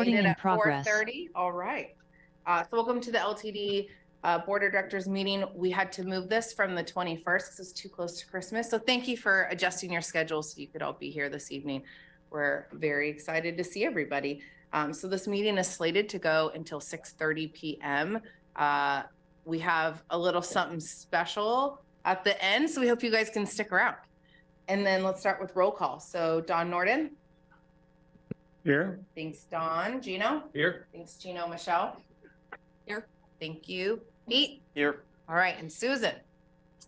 Recording made it in at progress. 4:30. All right. So welcome to the LTD Board of Directors meeting. We had to move this from the 21st because it's too close to Christmas. So thank you for adjusting your schedules so you could all be here this evening. We're very excited to see everybody. So this meeting is slated to go until 6:30 p.m. We have a little something special at the end, so we hope you guys can stick around. And then let's start with roll call. So Don Norden. Here. Thanks, Don. Gino? Here. Thanks, Gino. Michelle? Here. Thank you. Pete? Here. All right. And Susan?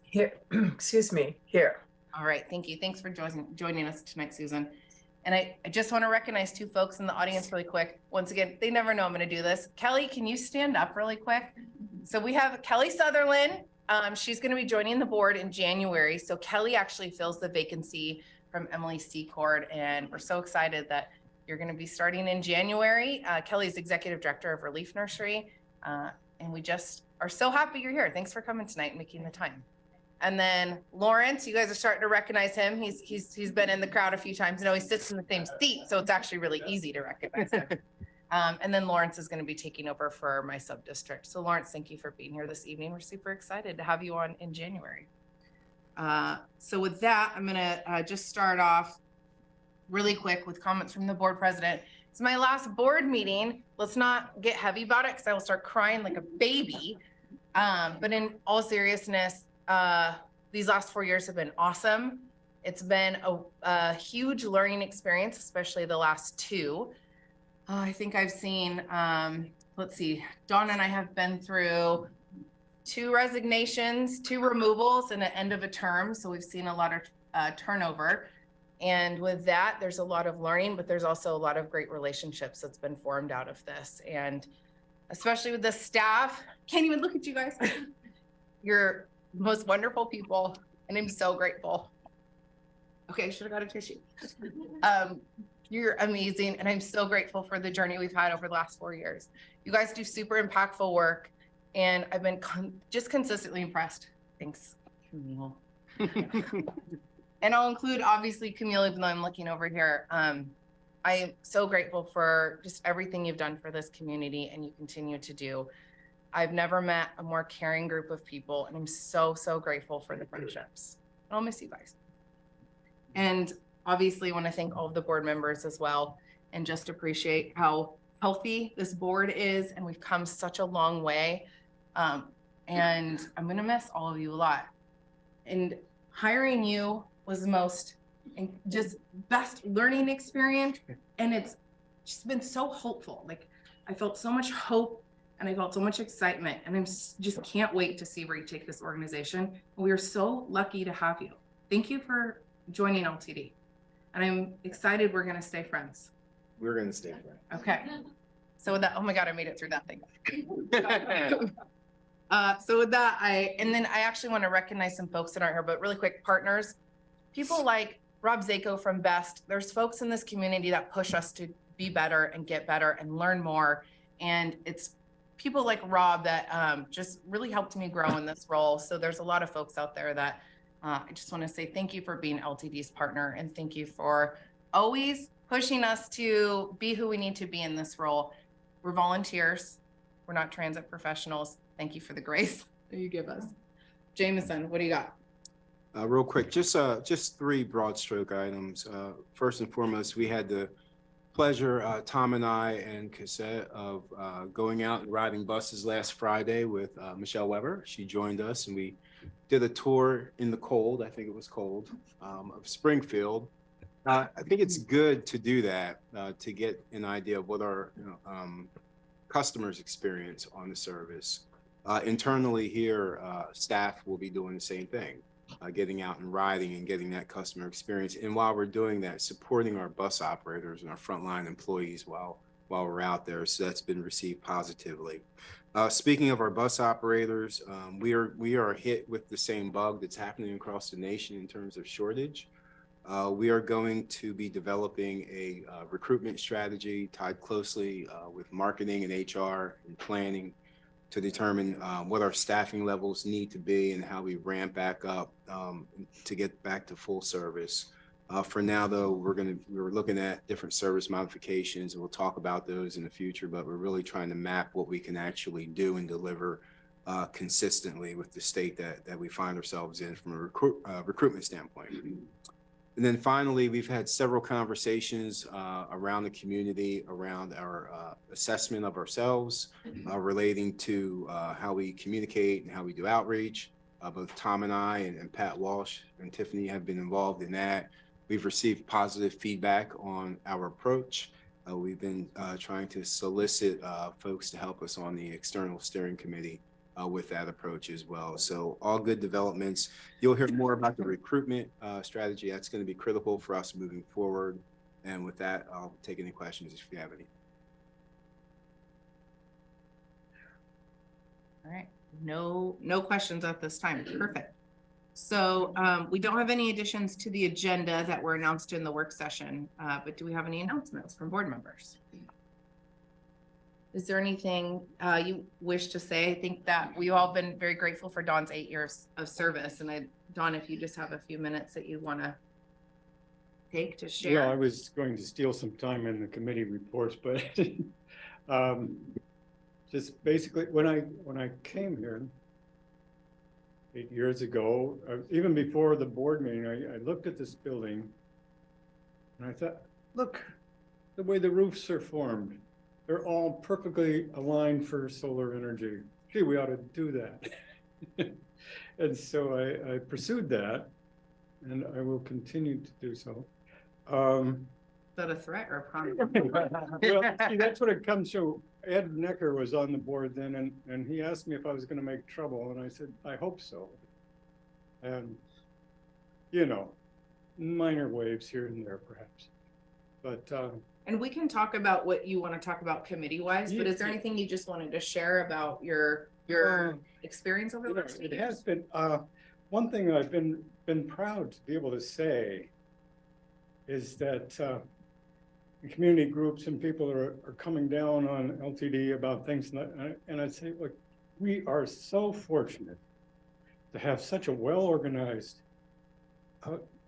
Here, excuse me, here. All right. Thank you. Thanks for joining us tonight, Susan. And I just want to recognize two folks in the audience really quick. Once again, they never know I'm going to do this. Kelly, can you stand up really quick? So we have Kelly Sutherland. She's going to be joining the board in January. So Kelly actually fills the vacancy from Emily Secord, and we're so excited that you're going to be starting in January. Kelly's Executive Director of Relief Nursery, and we just are so happy you're here. Thanks for coming tonight and making the time. And then Lawrence, you guys are starting to recognize him. He's been in the crowd a few times. You know, he sits in the same seat, so it's actually really easy to recognize him. And then Lawrence is going to be taking over for my sub-district. So Lawrence, thank you for being here this evening. We're super excited to have you on in January. So with that, I'm going to just start off really quick with comments from the board president. It's my last board meeting. Let's not get heavy about it because I will start crying like a baby. But in all seriousness, these last 4 years have been awesome. It's been a huge learning experience, especially the last two. I think I've seen, let's see, Dawn and I have been through 2 resignations, 2 removals, and an end of a term. So we've seen a lot of turnover. And with that, there's a lot of learning, but there's also a lot of great relationships that's been formed out of this. And especially with the staff, can't even look at you guys. You're the most wonderful people, and I'm so grateful. Okay, should have got a tissue. You're amazing, and I'm so grateful for the journey we've had over the last 4 years. You guys do super impactful work, and I've been just consistently impressed. Thanks, Camille. And I'll include, obviously, Camille, even though I'm looking over here. I am so grateful for just everything you've done for this community, and you continue to do. I've never met a more caring group of people, and I'm so, so grateful for the friendships. I'll miss you guys. And obviously, I want to thank all of the board members as well, and just appreciate how healthy this board is, and we've come such a long way. And I'm going to miss all of you a lot. And hiring you was the most just best learning experience, and it's just been so hopeful. Like, I felt so much hope, and I felt so much excitement, and I'm just can't wait to see where you take this organization. We are so lucky to have you. Thank you for joining LTD. And I'm excited we're going to stay friends. We're going to stay friends. Okay. So with that, oh my God, I made it through that thing. So with that, and then I actually want to recognize some folks that aren't here, but really quick, partners, people like Rob Zako from BEST. There's folks in this community that push us to be better and get better and learn more. And it's people like Rob that just really helped me grow in this role. So there's a lot of folks out there that I just want to say thank you for being LTD's partner, and thank you for always pushing us to be who we need to be in this role. We're volunteers. We're not transit professionals. Thank you for the grace that you give us. Jameson, what do you got? Real quick, just 3 broad stroke items. First and foremost, we had the pleasure, Tom and I and Cassette, of going out and riding buses last Friday with Michelle Weber. She joined us, and we did a tour in the cold, I think it was cold, of Springfield. I think it's good to do that, to get an idea of what our customers experience on the service. Internally here, staff will be doing the same thing, getting out and riding and getting that customer experience. And while we're doing that, supporting our bus operators and our frontline employees while we're out there. So that's been received positively. Speaking of our bus operators, we are hit with the same bug that's happening across the nation in terms of shortage. We are going to be developing a recruitment strategy tied closely with marketing and HR and planning to determine what our staffing levels need to be and how we ramp back up to get back to full service. For now, though, we're looking at different service modifications, and we'll talk about those in the future, but we're really trying to map what we can actually do and deliver consistently with the state that we find ourselves in from a recruitment standpoint. And then finally, we've had several conversations around the community, around our assessment of ourselves, relating to how we communicate and how we do outreach. Both Tom and I and Pat Walsh and Tiffany have been involved in that. We've received positive feedback on our approach. We've been trying to solicit folks to help us on the external steering committee with that approach as well. So all good developments. You'll hear more about the recruitment strategy. That's going to be critical for us moving forward. And with that, I'll take any questions if you have any. All right, no questions at this time. Perfect. So we don't have any additions to the agenda that were announced in the work session, but do we have any announcements from board members? Is there anything you wish to say? I think that we've all been very grateful for Dawn's 8 years of service. And Dawn, if you just have a few minutes that you want to take to share. Well, I was going to steal some time in the committee reports, but just basically when I came here 8 years ago, even before the board meeting, I looked at this building and I thought, look, the way the roofs are formed, they're all perfectly aligned for solar energy. Gee, we ought to do that. And so I pursued that, and I will continue to do so. Is that a threat or a promise? Well, see, that's what it comes to. Ed Necker was on the board then, and he asked me if I was going to make trouble, and I said, I hope so. And, you know, minor waves here and there, perhaps. But and we can talk about what you want to talk about committee-wise, but is there anything you just wanted to share about your experience over the last 8 it years? has been one thing I've been proud to be able to say is that the community groups and people are coming down on LTD about things, and I'd say, look, we are so fortunate to have such a well-organized,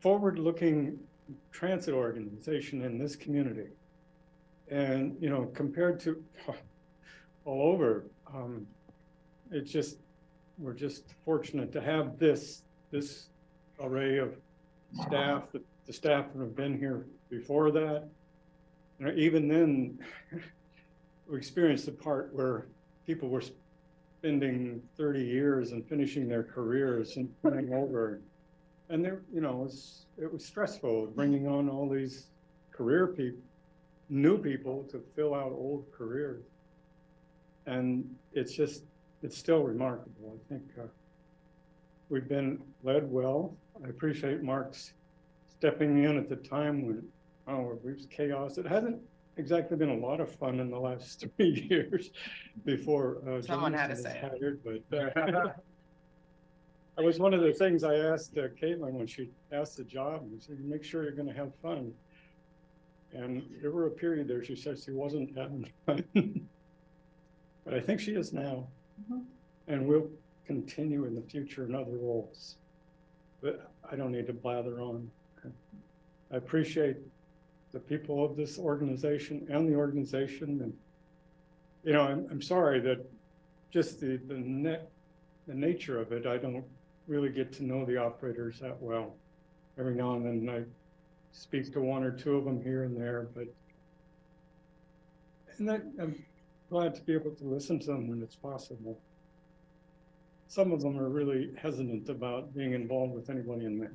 forward-looking transit organization in this community. And, you know, compared to all over, we're just fortunate to have this array of staff, the staff that have been here before that. You know, even then, we experienced the part where people were spending 30 years and finishing their careers and coming over. And there, you know, it was stressful bringing on all these career people, new people to fill out old careers. And it's still remarkable. I think we've been led well. I appreciate Mark's stepping in at the time when, it was chaos. It hasn't exactly been a lot of fun in the last 3 years before Someone had to Jonathan say was hired, but that was one of the things I asked Caitlin when she asked the job. And said, make sure you're going to have fun. And there were a period there she said she wasn't having fun. But I think she is now. Mm-hmm. And we'll continue in the future in other roles. But I don't need to blather on. I appreciate the people of this organization and the organization. And, you know, I'm sorry that just the nature of it, I don't really get to know the operators that well. Every now and then I speak to one or two of them here and there, I'm glad to be able to listen to them when it's possible. Some of them are really hesitant about being involved with anybody in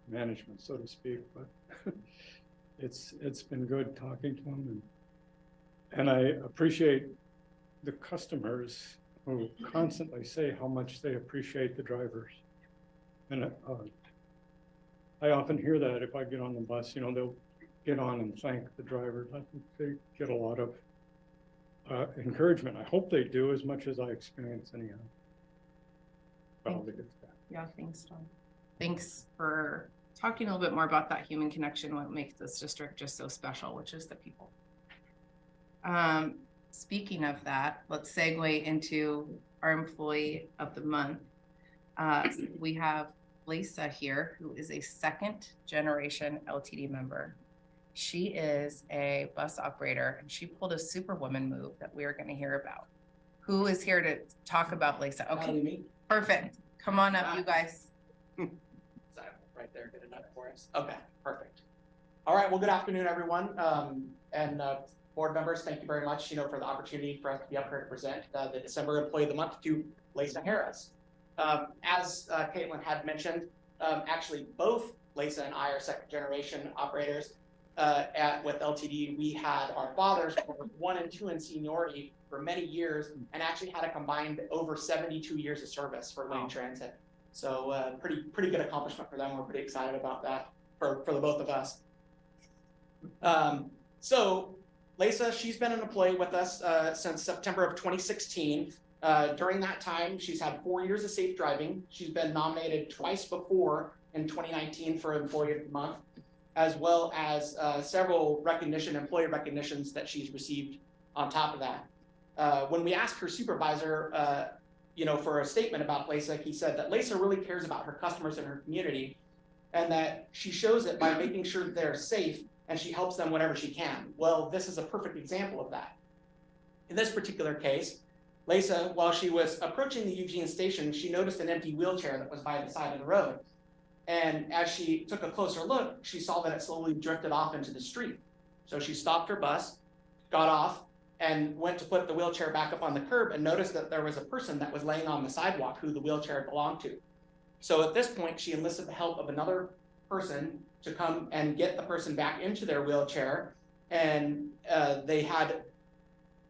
management, so to speak, but it's been good talking to them, and I appreciate the customers who constantly say how much they appreciate the drivers. And I often hear that if I get on the bus, you know, they'll get on and thank the drivers. I think they get a lot of encouragement. I hope they do as much as I experience anyhow. Probably good stuff. Yeah, thanks, Tom. Thanks for talking a little bit more about that human connection, what makes this district just so special, which is the people. Speaking of that, let's segue into our employee of the month. We have Lisa here, who is a second generation LTD member. She is a bus operator and she pulled a superwoman move that we are going to hear about. Who is here to talk about Lisa? Okay, perfect. Come on up, you guys. Right there, good enough for us. Okay, perfect. All right, well, good afternoon, everyone. Board members, thank you very much, for the opportunity for us to be up here to present the December Employee of the Month to Lisa Harris. As Caitlin had mentioned, actually both Lisa and I are second generation operators with LTD. We had our fathers who were 1 and 2 in seniority for many years and actually had a combined over 72 years of service for Lane Transit. So pretty good accomplishment for them. We're pretty excited about that for the both of us. So Lisa, she's been an employee with us since September of 2016. During that time, she's had 4 years of safe driving. She's been nominated twice before in 2019 for Employee of the Month, as well as several employee recognitions that she's received on top of that. When we asked her supervisor, for a statement about Lisa, he said that Lisa really cares about her customers and her community, and that she shows it by making sure that they're safe and she helps them whenever she can. Well, this is a perfect example of that. In this particular case, Lisa, while she was approaching the Eugene station, she noticed an empty wheelchair that was by the side of the road. And as she took a closer look, she saw that it slowly drifted off into the street. So she stopped her bus, got off, and went to put the wheelchair back up on the curb and noticed that there was a person that was laying on the sidewalk who the wheelchair belonged to. So at this point, she enlisted the help of another person to come and get the person back into their wheelchair. And they had,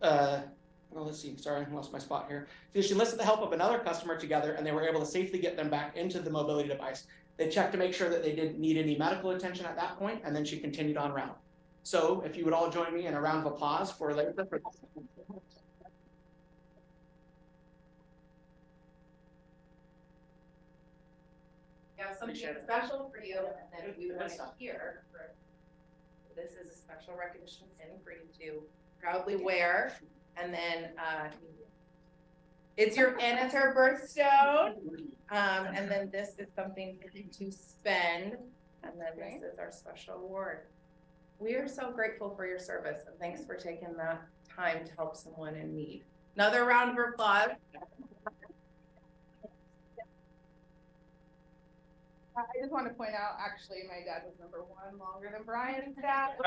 let's see, sorry, I lost my spot here. So she enlisted the help of another customer together and they were able to safely get them back into the mobility device. They checked to make sure that they didn't need any medical attention at that point, and then she continued on route. So if you would all join me in a round of applause for Lisa. We have something special for you, and then we want to hear. This is a special recognition pin for you to proudly wear, and then it's her birthstone, and then this is something for you to spend, and then this is our special award. We are so grateful for your service, and thanks for taking that time to help someone in need. Another round of applause. I just want to point out, actually, my dad was number 1 longer than Brian's dad.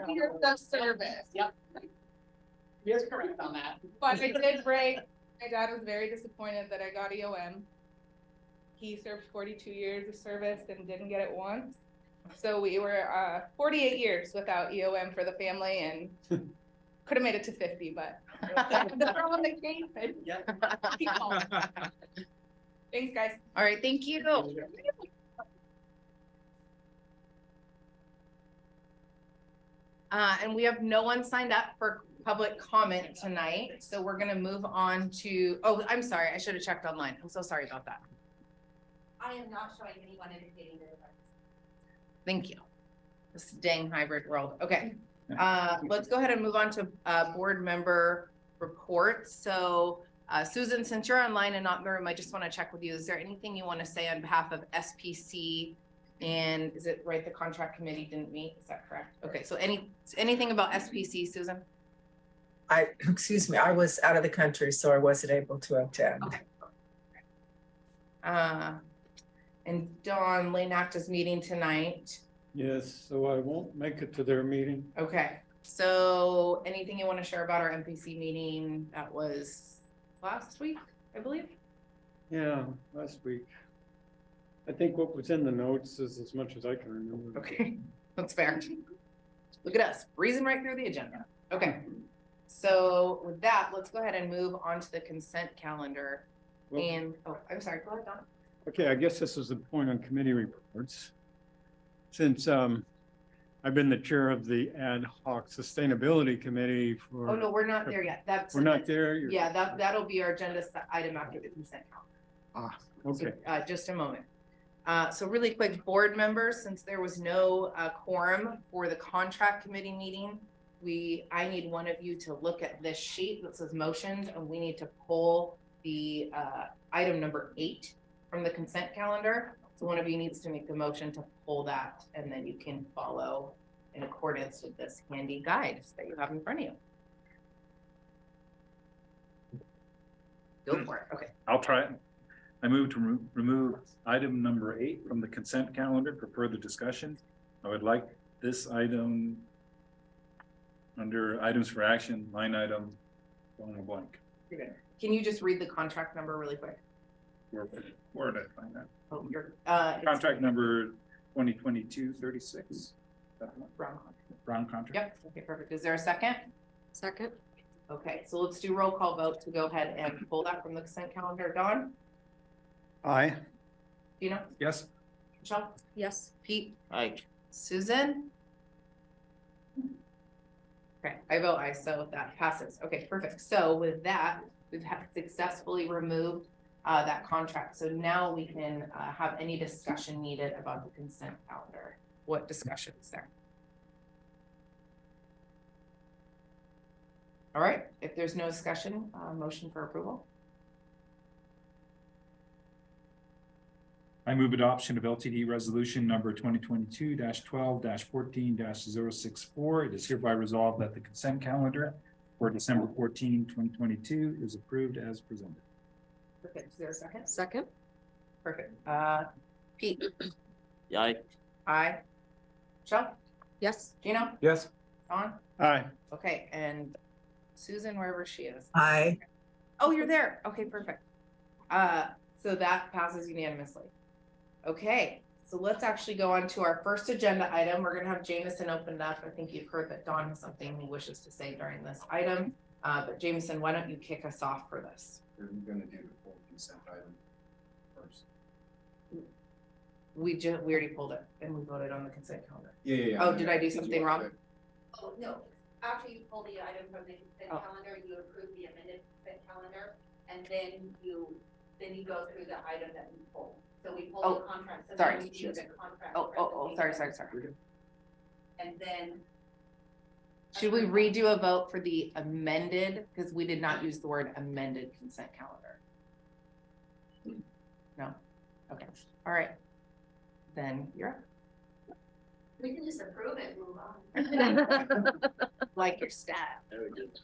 Years of service. Yep. He is correct on that. But I did break. My dad was very disappointed that I got EOM. He served 42 years of service and didn't get it once. So we were 48 years without EOM for the family, and could have made it to 50, but throw in the case. Yeah. Thanks, guys. All right, thank you. And we have no one signed up for public comment tonight, so we're gonna move on to, oh, I'm sorry, I should have checked online. I'm so sorry about that. I am not showing anyone indicating their preference. Thank you. This dang hybrid world. Okay, let's go ahead and move on to board member reports. So Susan, since you're online and not in the room, I just want to check with you. Is there anything you want to say on behalf of SPC? And is it right, the contract committee didn't meet? Is that correct? Okay, so anything about SPC, Susan? Excuse me, I was out of the country, so I wasn't able to attend. Okay. And Dawn, Lane Act is meeting tonight. Yes, so I won't make it to their meeting. Okay, so anything you want to share about our MPC meeting? That was last week, I believe. Yeah, last week. I think what was in the notes is as much as I can remember. Okay, that's fair. Look at us, breezing right through the agenda. Okay, so with that, let's go ahead and move on to the consent calendar. Well, And, oh, I'm sorry, go ahead, Don. okay, I guess this is the point on committee reports. Since I've been the chair of the ad hoc sustainability committee for. Oh, no, we're not there yet. That's. We're not there? You're- Yeah, that'll be our agenda item after the consent calendar. Okay, So, just a moment. So really quick, board members, since there was no quorum for the contract committee meeting, I need one of you to look at this sheet that says motions, and we need to pull the item number 8 from the consent calendar. So one of you needs to make the motion to pull that, and then you can follow in accordance with this handy guide that you have in front of you. Go for it. Okay. I'll try it. I move to remove item number 8 from the consent calendar for further discussion. I would like this item under items for action, line item, going blank. You're good. Can you just read the contract number really quick? Where did I find that? Oh, you're, Contract number 2022-36. Brown. Brown contract. Yep. Okay, perfect. Is there a second? Second. Okay, so let's do roll call vote to go ahead and pull that from the consent calendar. Dawn? Aye. Gino? Yes. Michelle? Yes. Pete? Aye. Susan? Okay, I vote aye, so that passes. Okay, perfect. So with that, we've successfully removed that contract. So now we can have any discussion needed about the consent calendar. What discussion is there? All right, if there's no discussion, motion for approval. I move adoption of LTD resolution number 2022-12-14-064. It is hereby resolved that the consent calendar for December 14, 2022 is approved as presented. Perfect. Is there a second? Second. Perfect. Pete? Aye. Aye. Michelle? Yes. Gino? Yes. Dawn? Aye. Okay, and Susan, wherever she is. Aye. Oh, you're there. Okay, perfect. So that passes unanimously. Okay, so let's actually go on to our first agenda item. We're gonna have Jameson opened up. I think you've heard that Dawn has something he wishes to say during this item. But Jameson, why don't you kick us off for this? We're gonna do the full consent item first. We already pulled it and we voted on the consent calendar. Yeah. Oh, did I do something wrong? Oh, no, after you pull the item from the consent Oh. calendar, you approve the amended consent calendar, and then you go through the item that we pulled. So we pulled Oh, the contract. So sorry. then we do the contract Oh, sorry. presentation, And then. Should we redo a vote for the amended, because we did not use the word amended consent calendar? No? Okay, all right. Then you're up. We can just approve it, move on. Like your staff. Very good.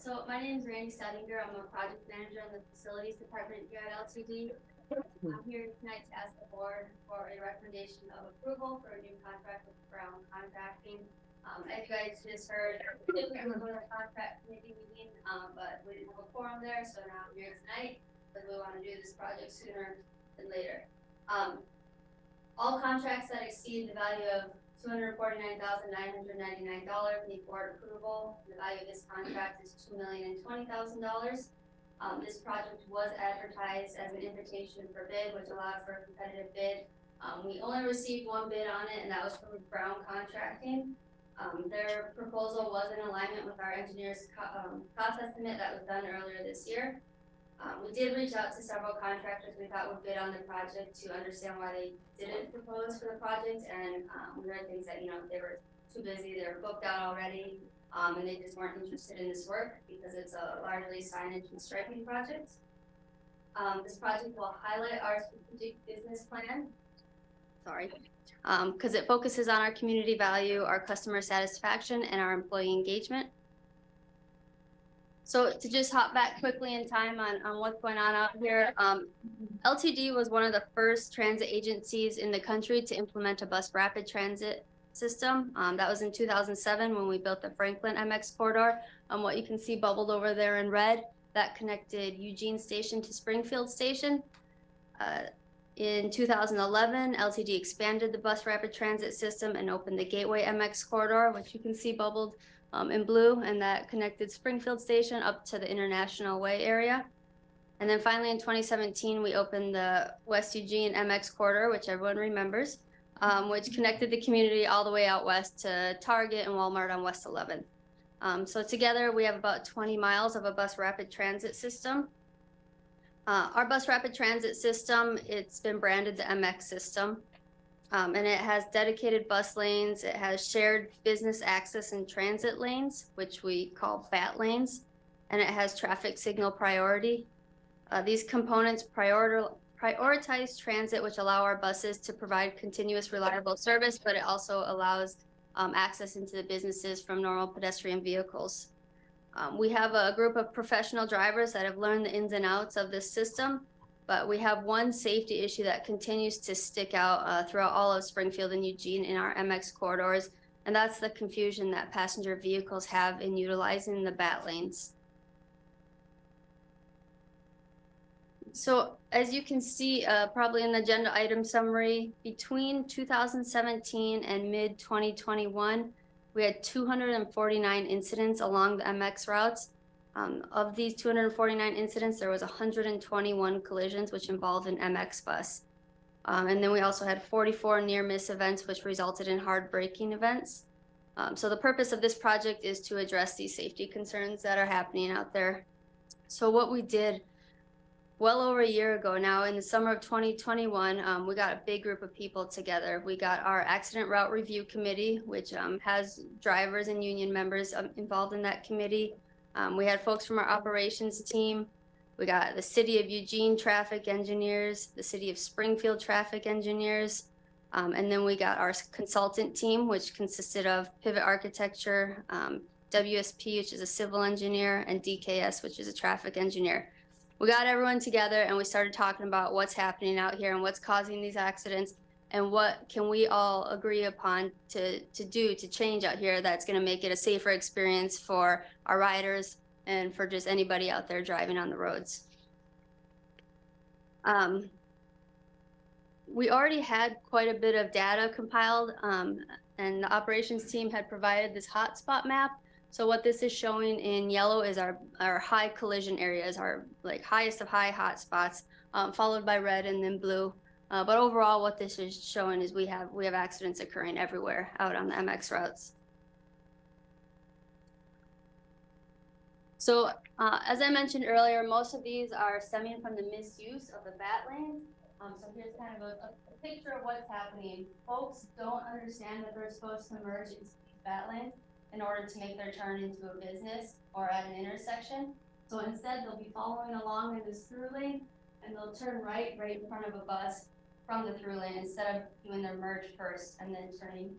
So my name is Randy Stadinger. I'm a project manager in the facilities department here at LTD. I'm here tonight to ask the board for a recommendation of approval for a new contract with Brown Contracting. As you guys just heard, we were going to contract committee meeting, but we didn't have a quorum there, so now I'm here tonight because we want to do this project sooner than later. All contracts that exceed the value of $249,999 need board approval. The value of this contract is $2,020,000. This project was advertised as an invitation for bid, which allowed for a competitive bid. We only received one bid on it, and that was from Brown Contracting. Their proposal was in alignment with our engineer's cost estimate that was done earlier this year. We did reach out to several contractors we thought would bid on the project to understand why they didn't propose for the project, and we heard things that, they were too busy, they were booked out already, and they just weren't interested in this work because it's a largely signage and striping project. This project will highlight our strategic business plan. Because it focuses on our community value, our customer satisfaction, and our employee engagement. So to just hop back quickly in time on what's going on out here, LTD was one of the first transit agencies in the country to implement a bus rapid transit system. That was in 2007 when we built the Franklin MX corridor. What you can see bubbled over there in red, that connected Eugene Station to Springfield Station. In 2011, LTD expanded the bus rapid transit system and opened the Gateway MX corridor, which you can see bubbled in blue, and that connected Springfield Station up to the International Way area. And then finally in 2017, we opened the West Eugene MX corridor, which everyone remembers, which connected the community all the way out west to Target and Walmart on West 11th. So together we have about 20 miles of a bus rapid transit system. Our bus rapid transit system, it's been branded the MX system. And it has dedicated bus lanes. It has shared business access and transit lanes, which we call BAT lanes, and it has traffic signal priority. These components prioritize transit, which allow our buses to provide continuous, reliable service, but it also allows access into the businesses from normal pedestrian vehicles. We have a group of professional drivers that have learned the ins and outs of this system, but we have one safety issue that continues to stick out throughout all of Springfield and Eugene in our MX corridors, and that's the confusion that passenger vehicles have in utilizing the BAT lanes. So as you can see, probably in the agenda item summary, between 2017 and mid 2021, we had 249 incidents along the MX routes. Of these 249 incidents, there was 121 collisions, which involved an MX bus. And then we also had 44 near miss events, which resulted in hard braking events. So the purpose of this project is to address these safety concerns that are happening out there. So what we did well over a year ago now, in the summer of 2021, we got a big group of people together. We got our accident route review committee, which has drivers and union members involved in that committee. We had folks from our operations team. We got the City of Eugene traffic engineers, the City of Springfield traffic engineers, and then we got our consultant team, which consisted of Pivot Architecture, WSP, which is a civil engineer, and DKS, which is a traffic engineer. We got everyone together and we started talking about what's happening out here and what's causing these accidents and what can we all agree upon to do to change out here that's going to make it a safer experience for our riders and for just anybody out there driving on the roads. We already had quite a bit of data compiled, and the operations team had provided this hotspot map. So what this is showing in yellow is our high collision areas, our like highest of high hotspots, followed by red and then blue. But overall, what this is showing is we have accidents occurring everywhere out on the MX routes. So as I mentioned earlier, most of these are stemming from the misuse of the BAT lanes. So here's kind of a picture of what's happening. Folks don't understand that they're supposed to merge into these BAT lanes in order to make their turn into a business or at an intersection. So instead, they'll be following along in this through lane and they'll turn right in front of a bus from the through lane instead of doing their merge first and then turning.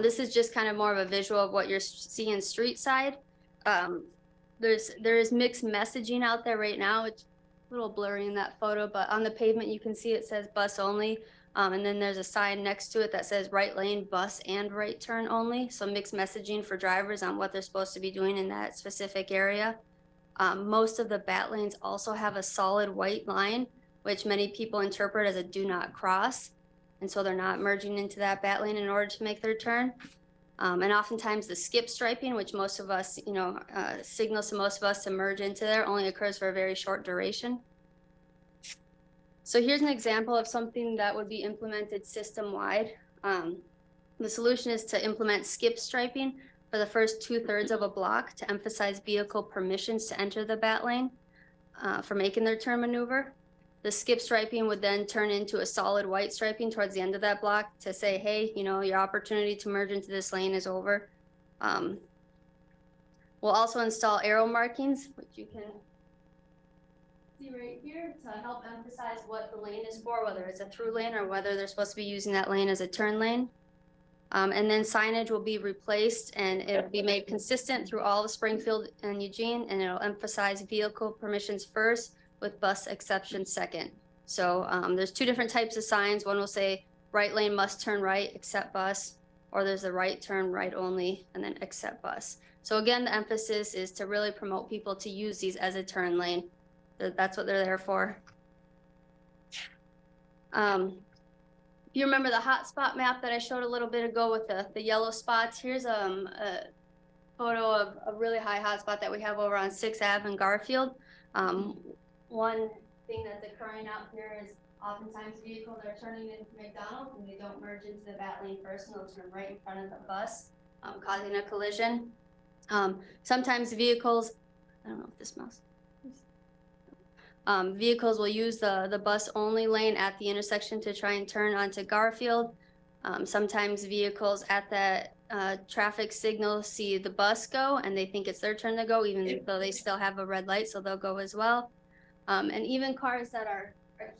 This is just kind of more of a visual of what you're seeing street side. There is mixed messaging out there right now. It's a little blurry in that photo, but on the pavement you can see it says bus only. And then there's a sign next to it that says right lane, bus, and right turn only. So mixed messaging for drivers on what they're supposed to be doing in that specific area. Most of the BAT lanes also have a solid white line, which many people interpret as a do not cross. And so they're not merging into that BAT lane in order to make their turn. And oftentimes the skip striping, which most of us, signals to most of us to merge into there, only occurs for a very short duration. So here's an example of something that would be implemented system-wide. The solution is to implement skip striping for the first 2/3 of a block to emphasize vehicle permissions to enter the BAT lane for making their turn maneuver. The skip striping would then turn into a solid white striping towards the end of that block to say, hey, your opportunity to merge into this lane is over. We'll also install arrow markings, which you can see right here to help emphasize what the lane is for, whether it's a through lane or whether they're supposed to be using that lane as a turn lane. And then signage will be replaced and it'll be made consistent through all of Springfield and Eugene, and it'll emphasize vehicle permissions first with bus exception second. So there's two different types of signs. One will say right lane must turn right except bus, or there's the right turn right only and then except bus. So again, the emphasis is to really promote people to use these as a turn lane. That's what they're there for. If you remember the hotspot map that I showed a little bit ago with the yellow spots, here's a photo of a really high hotspot that we have over on 6th Ave in Garfield. One thing that's occurring out here is oftentimes vehicles are turning into McDonald's and they don't merge into the BAT lane first, and they'll turn right in front of the bus, causing a collision. Sometimes vehicles, I don't know if this mouse. Vehicles will use the bus only lane at the intersection to try and turn onto Garfield. Sometimes vehicles at that traffic signal see the bus go and they think it's their turn to go, even though they still have a red light, so they'll go as well. And even cars that are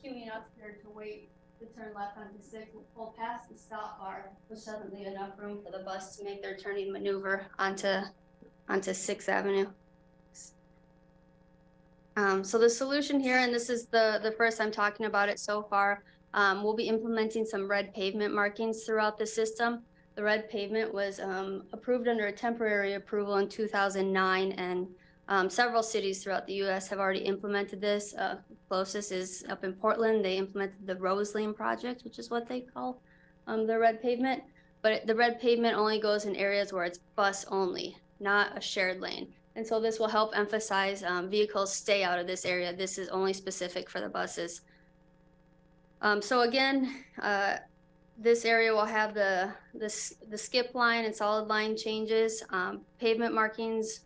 queuing up here to wait to turn left onto 6 will pull past the stop bar, which doesn't leave enough room for the bus to make their turning maneuver onto 6th Avenue. So the solution here, and this is the first I'm talking about it so far, we'll be implementing some red pavement markings throughout the system. The red pavement was approved under a temporary approval in 2009, and several cities throughout the U.S. have already implemented this. Closest is up in Portland. They implemented the Rose Lane project, which is what they call the red pavement. But the red pavement only goes in areas where it's bus only, not a shared lane. And so this will help emphasize vehicles stay out of this area. This is only specific for the buses. So again, this area will have the skip line and solid line changes. Pavement markings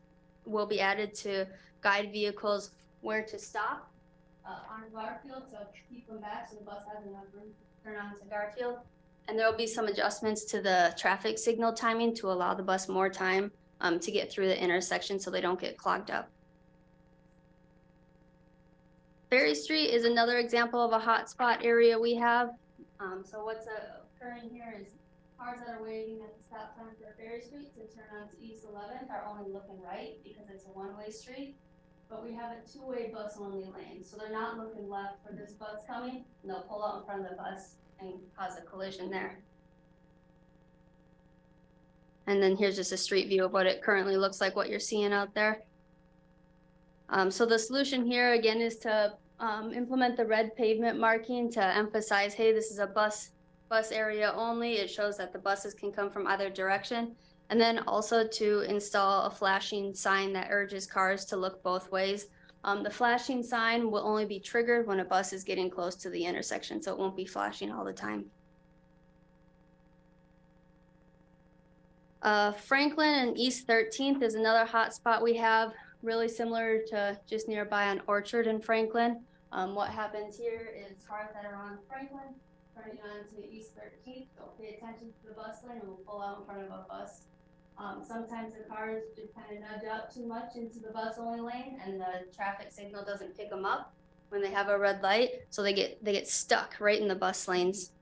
will be added to guide vehicles where to stop on Garfield, so keep them back so the bus has enough room to turn on to Garfield. And there will be some adjustments to the traffic signal timing to allow the bus more time to get through the intersection so they don't get clogged up. Ferry Street is another example of a hotspot area we have. So what's occurring here is cars that are waiting at the stop sign for Ferry Street to turn onto East 11th are only looking right because it's a one-way street. But we have a two-way bus only lane, so they're not looking left for this bus coming, and they'll pull out in front of the bus and cause a collision there. And then here's just a street view of what it currently looks like, what you're seeing out there. So the solution here again is to implement the red pavement marking to emphasize, hey, this is a bus area only. It shows that the buses can come from either direction. And then also to install a flashing sign that urges cars to look both ways. The flashing sign will only be triggered when a bus is getting close to the intersection, so it won't be flashing all the time. Franklin and East 13th is another hot spot we have, really similar to just nearby on Orchard and Franklin. What happens here is cars that are on Franklin turning on to East 13th, don't pay attention to the bus lane and will pull out in front of a bus. Sometimes the cars just kind of nudge out too much into the bus only lane and the traffic signal doesn't pick them up when they have a red light, so they get stuck right in the bus lanes.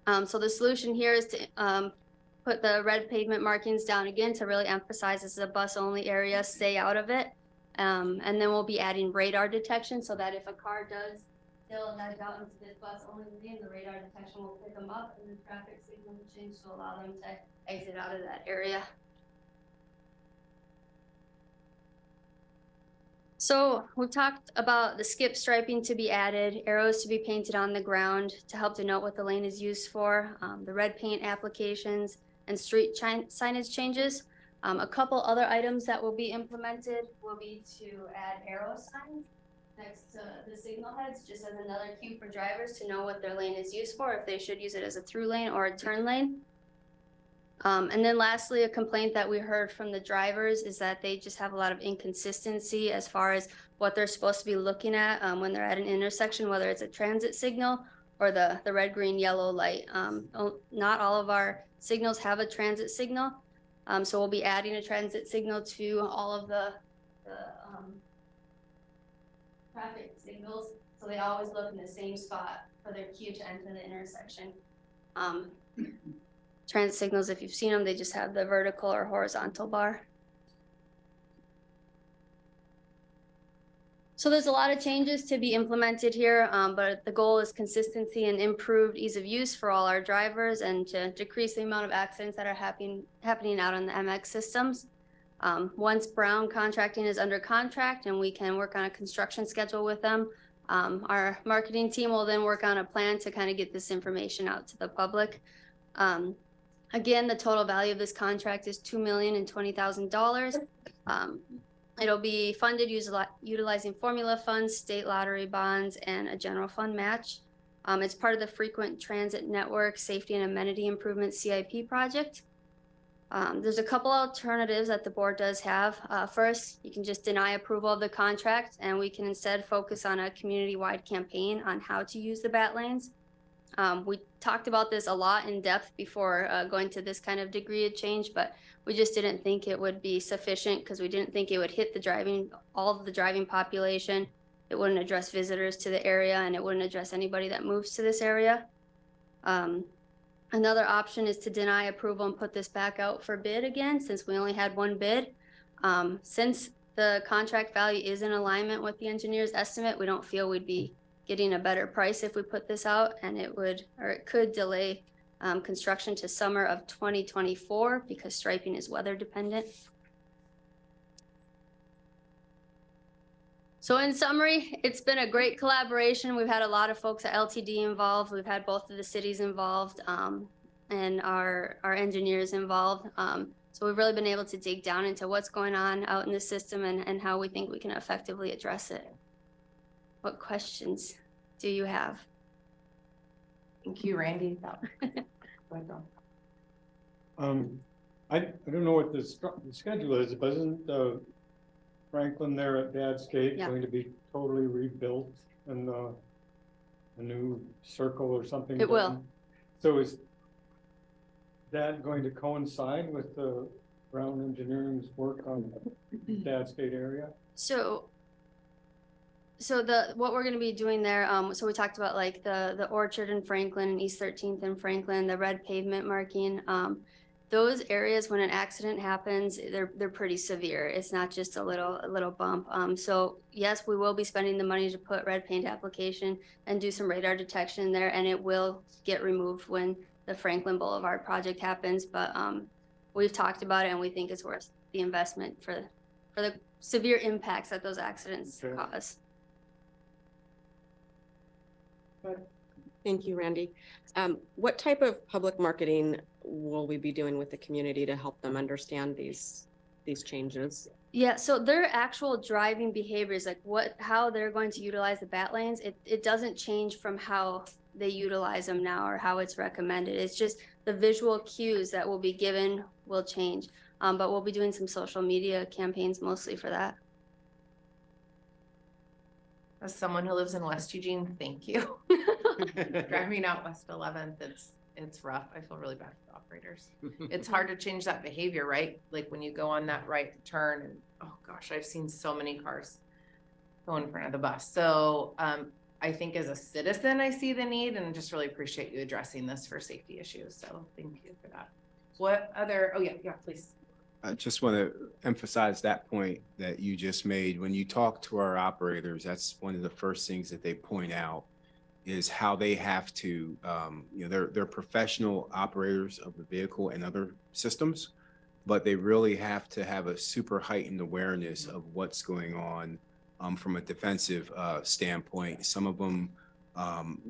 So the solution here is to put the red pavement markings down again to really emphasize this is a bus only area, stay out of it. And then we'll be adding radar detection so that if a car does still nudge out into this bus only lane, the radar detection will pick them up and the traffic signal will change to allow them to exit out of that area. So we've talked about the skip striping to be added, arrows to be painted on the ground to help denote what the lane is used for, the red paint applications, and street signage changes. A couple other items that will be implemented will be to add arrow signs next to the signal heads, just as another cue for drivers to know what their lane is used for, if they should use it as a through lane or a turn lane. And then lastly, a complaint that we heard from the drivers is that they just have a lot of inconsistency as far as what they're supposed to be looking at when they're at an intersection, whether it's a transit signal or the red, green, yellow light. Not all of our signals have a transit signal. So we'll be adding a transit signal to all of the traffic signals. So they always look in the same spot for their cue to enter the intersection. Transit signals, if you've seen them, they just have the vertical or horizontal bar. So there's a lot of changes to be implemented here, but the goal is consistency and improved ease of use for all our drivers and to decrease the amount of accidents that are happening out on the MX systems. Once Brown Contracting is under contract and we can work on a construction schedule with them, our marketing team will then work on a plan to kind of get this information out to the public. Again, the total value of this contract is $2,020,000. It'll be funded utilizing formula funds, state lottery bonds, and a general fund match. It's part of the Frequent Transit Network Safety and Amenity Improvement CIP project. There's a couple alternatives that the board does have. First, you can just deny approval of the contract and we can instead focus on a community-wide campaign on how to use the BAT lanes. We talked about this a lot in depth before going to this kind of degree of change, but we just didn't think it would be sufficient because we didn't think it would hit all of the driving population. It wouldn't address visitors to the area and it wouldn't address anybody that moves to this area. Another option is to deny approval and put this back out for bid again, since we only had one bid. Since the contract value is in alignment with the engineer's estimate, we don't feel we'd be getting a better price if we put this out, and it could delay construction to summer of 2024 because striping is weather dependent. So in summary, it's been a great collaboration. We've had a lot of folks at LTD involved. We've had both of the cities involved and our engineers involved. So we've really been able to dig down into what's going on out in the system and how we think we can effectively address it. What questions do you have? Thank you, Randy. I don't know what the schedule is, but isn't Franklin there at Dad's Gate Yeah. going to be totally rebuilt and a new circle or something? It will. done? So is that going to coincide with the Brown Engineering's work on the Dad's Gate area? So what we're going to be doing there, so we talked about like the Orchard in Franklin and East 13th in Franklin, the red pavement marking. Those areas, when an accident happens, they're pretty severe. It's not just a little bump. So yes, we will be spending the money to put red paint application and do some radar detection there, and it will get removed when the Franklin Boulevard project happens. But we've talked about it, and we think it's worth the investment for the severe impacts that those accidents Okay. cause. Thank you, Randy. What type of public marketing will we be doing with the community to help them understand these changes? Yeah, so their actual driving behaviors, like how they're going to utilize the BAT lanes, it doesn't change from how they utilize them now or how it's recommended. It's just the visual cues that will be given will change. But we'll be doing some social media campaigns mostly for that. As someone who lives in West Eugene, thank you. Driving out West 11th, it's rough. I feel really bad for the operators. It's hard to change that behavior, right? Like when you go on that right turn and, oh gosh, I've seen so many cars go in front of the bus. So I think as a citizen, I see the need and just really appreciate you addressing this for safety issues. So thank you for that. What other, oh yeah, please. I just want to emphasize that point that you just made. When you talk to our operators, that's one of the first things that they point out is how they have to, they're professional operators of the vehicle and other systems, but they really have to have a super heightened awareness of what's going on from a defensive standpoint. Some of them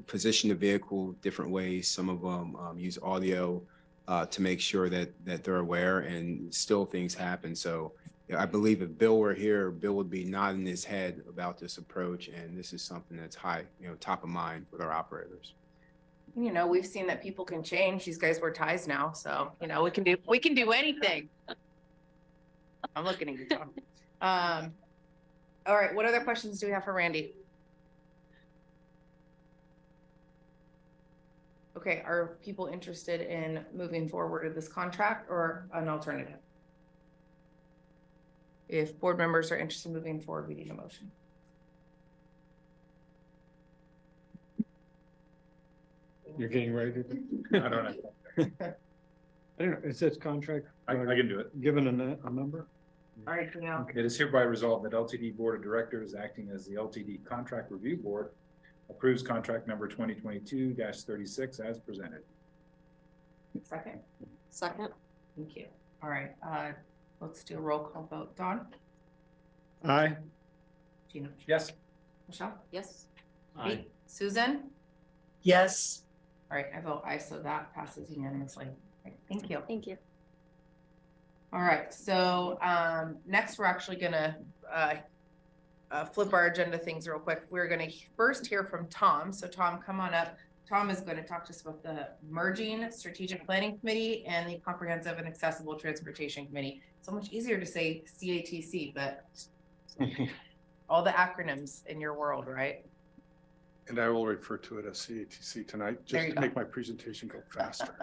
position the vehicle different ways. Some of them use audio to make sure that they're aware, and still things happen. So I believe if Bill were here, Bill would be nodding his head about this approach, and this is something that's high, top of mind with our operators. We've seen that people can change. These guys wear ties now, so we can do anything. I'm looking at you, Tom. All right, what other questions do we have for Randy? Okay, are people interested in moving forward with this contract or an alternative? If board members are interested in moving forward, we need a motion. You're getting ready to? I don't know. I don't know, is this contract? I can do it. Given a number? All right, Danielle. It is hereby resolved that LTD Board of Directors, acting as the LTD Contract Review Board, approves contract number 2022-36 as presented. Second. Second. Thank you. All right, let's do a roll call vote. Dawn? Aye. Gina? Yes. Michelle? Yes. Pete? Susan? Yes. All right, I vote aye, so that passes unanimously. Okay, thank you. Thank you. All right, so next we're actually gonna flip our agenda things real quick. We're gonna first hear from Tom. So Tom, come on up. Tom is going to talk to us about the merging strategic planning committee and the comprehensive and accessible transportation committee. So much easier to say CATC, but all the acronyms in your world, right? And I will refer to it as CATC tonight, There just you to go. make my presentation go faster.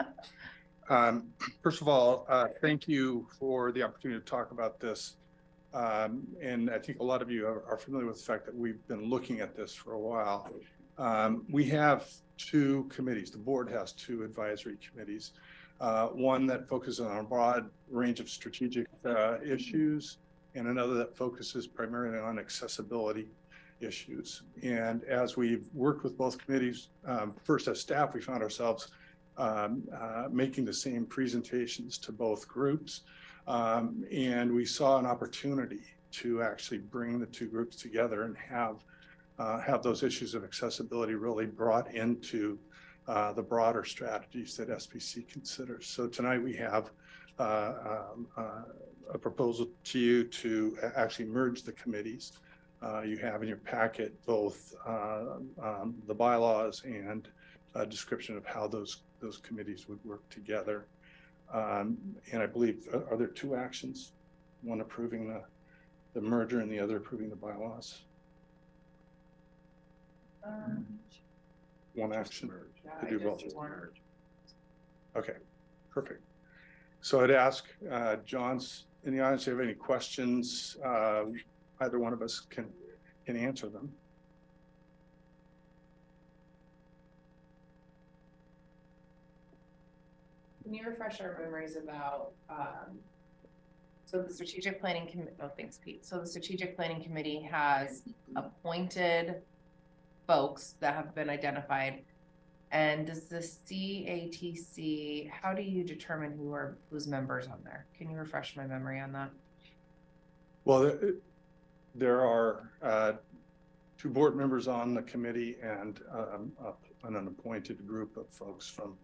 First of all, thank you for the opportunity to talk about this. And I think a lot of you are familiar with the fact that we've been looking at this for a while. We have two committees. The board has two advisory committees. One that focuses on a broad range of strategic issues, and another that focuses primarily on accessibility issues. And as we've worked with both committees, first as staff, we found ourselves making the same presentations to both groups. And we saw an opportunity to actually bring the two groups together and have those issues of accessibility really brought into the broader strategies that SPC considers. So tonight we have a proposal to you to actually merge the committees. You have in your packet both the bylaws and a description of how those committees would work together. And I believe, are there two actions? One approving the merger and the other approving the bylaws? One action to do both. Okay, perfect. So I'd ask John's in the audience, if you have any questions, either one of us can answer them. Can you refresh our memories about, so the strategic planning committee, oh, thanks, Pete. So the strategic planning committee has appointed folks that have been identified. And does the CATC, how do you determine who's members on there? Can you refresh my memory on that? Well, there are two board members on the committee and an appointed group of folks from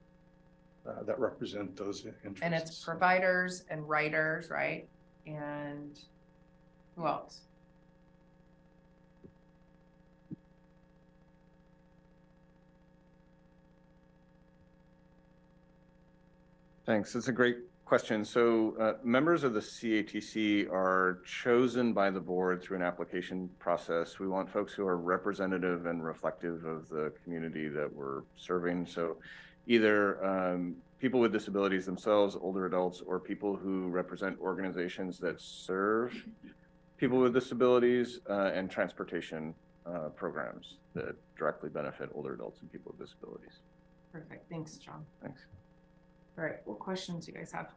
that represent those interests. And it's providers and writers, right? And who else? Thanks. That's a great question. So members of the CATC are chosen by the board through an application process. We want folks who are representative and reflective of the community that we're serving. So either people with disabilities themselves, older adults, or people who represent organizations that serve people with disabilities and transportation programs that directly benefit older adults and people with disabilities. Perfect. Thanks, John. Thanks. All right. What questions do you guys have?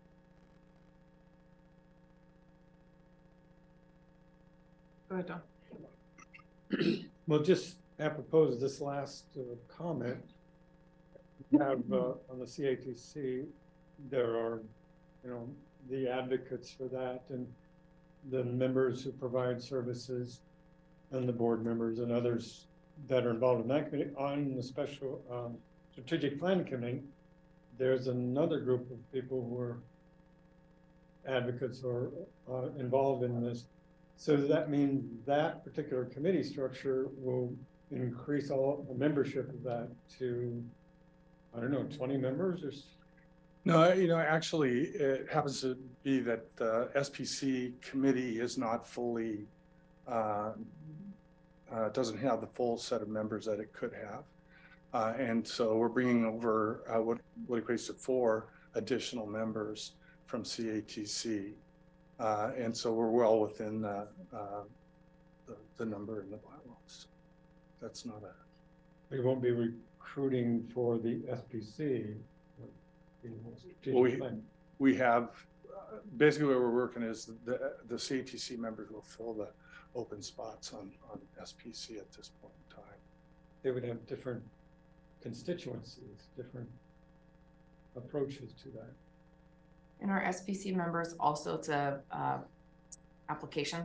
Go ahead, Don. Well, just apropos of this last comment, you have on the CATC, there are, the advocates for that and the members who provide services and the board members and others that are involved in that committee. On the special strategic planning committee, there's another group of people who are advocates or involved in this. So that means that particular committee structure will increase all the membership of that to, I don't know, 20 members or? No, actually, it happens to be that the SPC committee is not fully, doesn't have the full set of members that it could have. And so we're bringing over what equates to 4 additional members from CATC. And so we're well within the number in the bylaws. That's not a. We won't be recruiting for the SPC. Well, we have, basically where we're working is the CATC members will fill the open spots on SPC at this point in time. They would have different constituencies, different approaches to that. And our SPC members also, it's a application.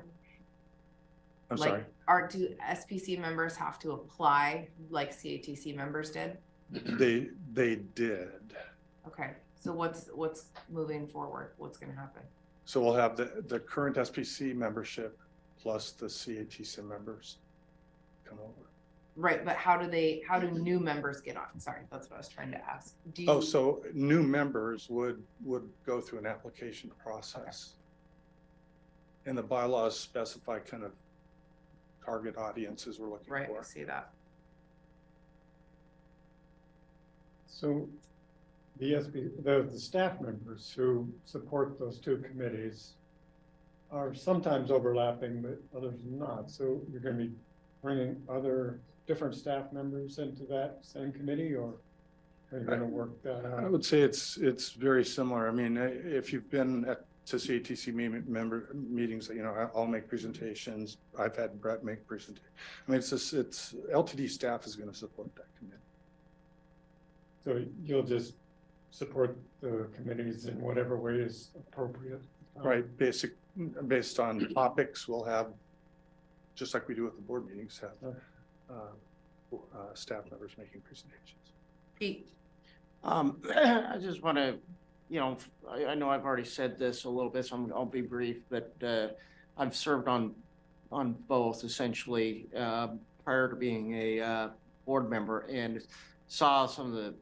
I'm sorry. Do SPC members have to apply like CATC members did? They did. Okay, so what's moving forward? What's going to happen? So we'll have the current SPC membership plus the CATC members come over. Right, but how do new members get on? Sorry, that's what I was trying to ask. Do Oh, you, so new members would go through an application process. And the bylaws specify kind of target audiences we're looking right, I for. see that. So the staff members who support those two committees are sometimes overlapping, but others not. So you're going to be bringing other different staff members into that same committee, or are you going to work that I out? would say it's very similar. I mean, if you've been to CATC member meetings, you know, I'll make presentations. I've had Brett make presentations. I mean, it's LTD staff is going to support that committee. So you'll just support the committees in whatever way is appropriate. Right, based on topics, we'll have, just like we do with the board meetings, have staff members making presentations. Pete, I just want to, you know, I know I've already said this a little bit, so I'll be brief, but I've served on both essentially prior to being a board member, and saw some of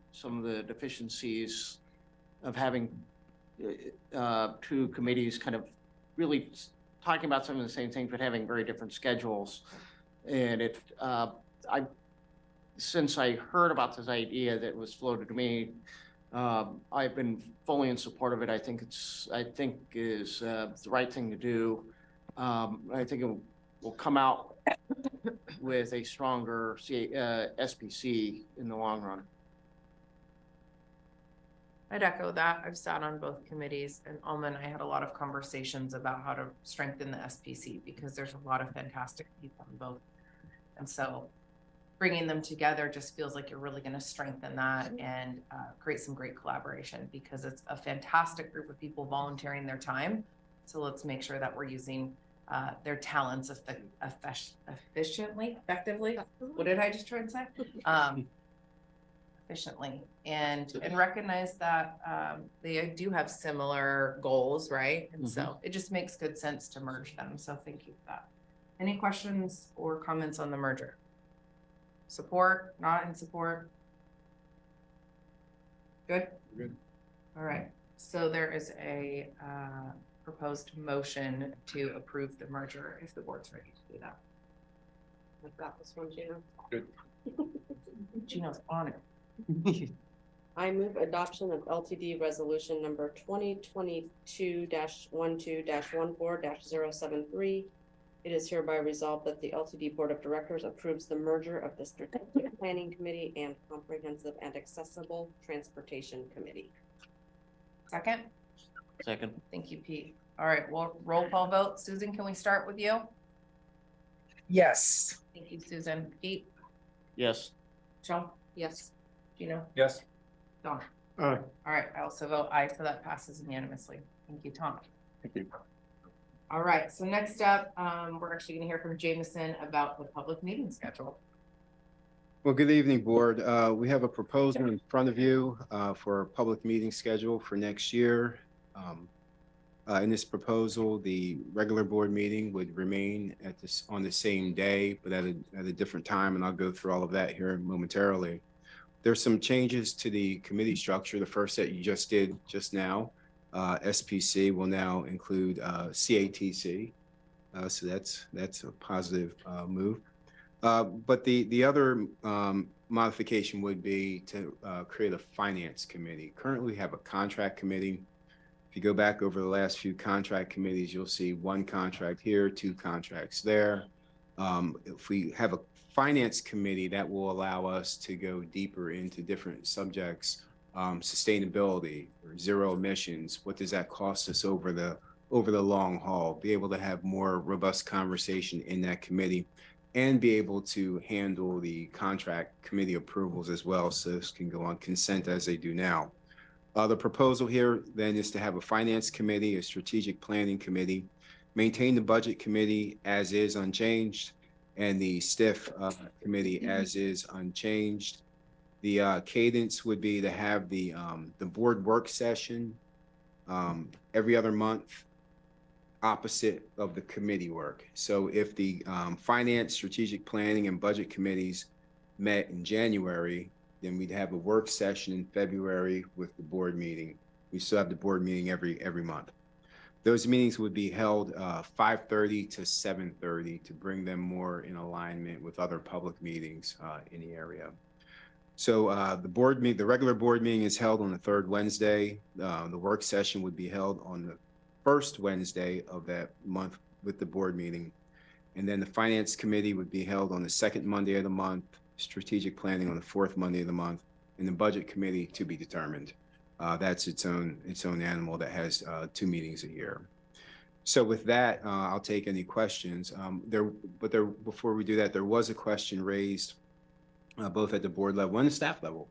the deficiencies of having two committees kind of really talking about some of the same things, but having very different schedules. And since I heard about this idea that was floated to me, I've been fully in support of it. I think is the right thing to do. I think it will come out with a stronger SPC in the long run. I'd echo that. I've sat on both committees, and Alma and I had a lot of conversations about how to strengthen the SPC because there's a lot of fantastic people on both. And so bringing them together just feels like you're really going to strengthen that and create some great collaboration, because it's a fantastic group of people volunteering their time. So let's make sure that we're using their talents effectively. What did I just try and say? Efficiently, and recognize that they do have similar goals, right? And so it just makes good sense to merge them. So thank you for that. Any questions or comments on the merger? Support, not in support? Good? Good. All right. So there is a proposed motion to approve the merger if the board's ready to do that. I've got this one, Gina. Good. Gino's on it. I move adoption of LTD resolution number 2022-12-14-73. It is hereby resolved that the LTD Board of Directors approves the merger of the Strategic Planning Committee and Comprehensive and Accessible Transportation Committee. Second? Second. Thank you, Pete. All right, well, roll call vote. Susan, can we start with you? Yes. Thank you, Susan. Pete? Yes. Michelle? Yes. Gino? Yes. Don? Aye. All right, I also vote aye, so that passes unanimously. Thank you, Tom. Thank you. All right, so next up, we're actually gonna hear from Jameson about the public meeting schedule. Well, good evening, board. We have a proposal in front of you for a public meeting schedule for next year. In this proposal, the regular board meeting would remain on the same day, but at a different time, and I'll go through all of that here momentarily. There's some changes to the committee structure. The first that you just did just now, SPC will now include CATC. So that's a positive move. But the other modification would be to create a finance committee. Currently, we have a contract committee. If you go back over the last few contract committees, you'll see one contract here, two contracts there. If we have a finance committee, that will allow us to go deeper into different subjects, sustainability or zero emissions. What does that cost us over the long haul? Be able to have more robust conversation in that committee and be able to handle the contract committee approvals as well. So this can go on consent as they do now. The proposal here then is to have a finance committee, a strategic planning committee, maintain the budget committee as is unchanged, and the STIF committee as is unchanged. The cadence would be to have the board work session every other month, opposite of the committee work. So if the finance, strategic planning, and budget committees met in January, then we'd have a work session in February with the board meeting. We still have the board meeting every month. Those meetings would be held 5:30 to 7:30 to bring them more in alignment with other public meetings in the area. So the regular board meeting is held on the third Wednesday. The work session would be held on the first Wednesday of that month with the board meeting. And then the finance committee would be held on the second Monday of the month, strategic planning on the fourth Monday of the month, and the budget committee to be determined. That's its own animal that has 2 meetings a year. So with that, I'll take any questions. Before we do that, there was a question raised both at the board level and the staff level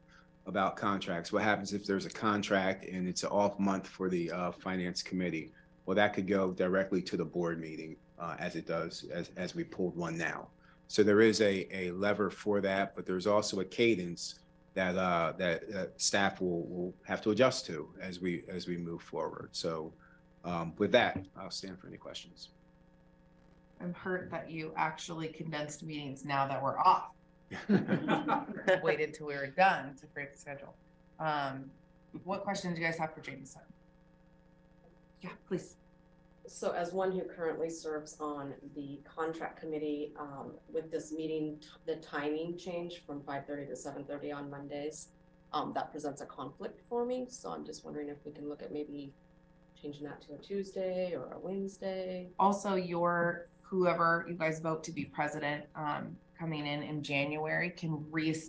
about contracts. What happens if there's a contract and it's an off month for the finance committee? Well, that could go directly to the board meeting as it does as we pulled one now. So there is a lever for that, but there's also a cadence that staff will have to adjust to as we move forward. So with that, I'll stand for any questions. I'm hurt that you actually condensed meetings now that we're off. Waited till we were done to create the schedule. What questions do you guys have for Jamie? Yeah, please. So as one who currently serves on the contract committee, with this meeting, the timing change from 5:30 to 7:30 on Mondays, that presents a conflict for me. So I'm just wondering if we can look at maybe changing that to a Tuesday or a Wednesday. Also, whoever you guys vote to be president, coming in January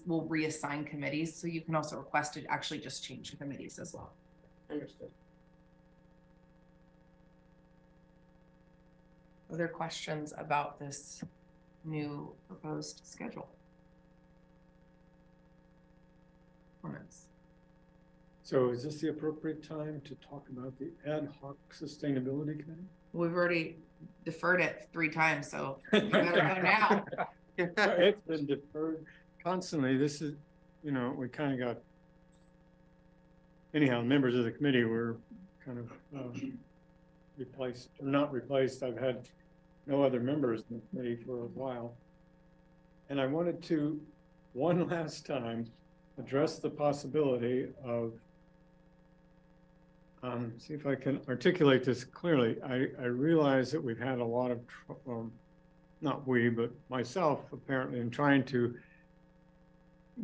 will reassign committees. So you can also request to actually just change committees as well. Understood. Other questions about this new proposed schedule? Comments? So is this the appropriate time to talk about the ad hoc sustainability committee? We've already deferred it 3 times, so you better go now. It's been deferred constantly. This is, we kind of got, anyhow, members of the committee were kind of replaced, or not replaced. I've had no other members in the committee for a while. And I wanted to, one last time, address the possibility of, see if I can articulate this clearly. I realize that we've had a lot of, not we, but myself, apparently, in trying to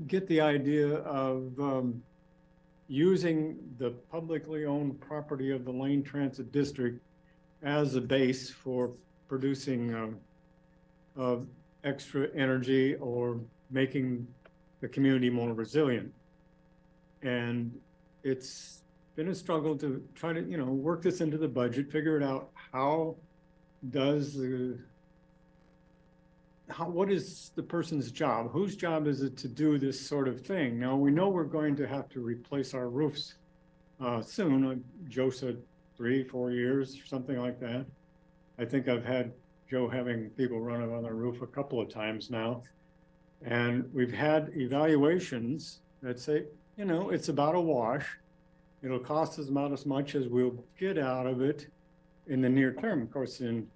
get the idea of using the publicly owned property of the Lane Transit District as a base for producing extra energy or making the community more resilient. And it's been a struggle to try to, work this into the budget, figure it out. What is the person's job? Whose job is it to do this sort of thing? Now, we know we're going to have to replace our roofs soon. Joe said 3-4 years, or something like that. I think I've had Joe having people run on the roof a couple of times now. And we've had evaluations that say, it's about a wash. It'll cost us about as much as we'll get out of it in the near term. Of course, in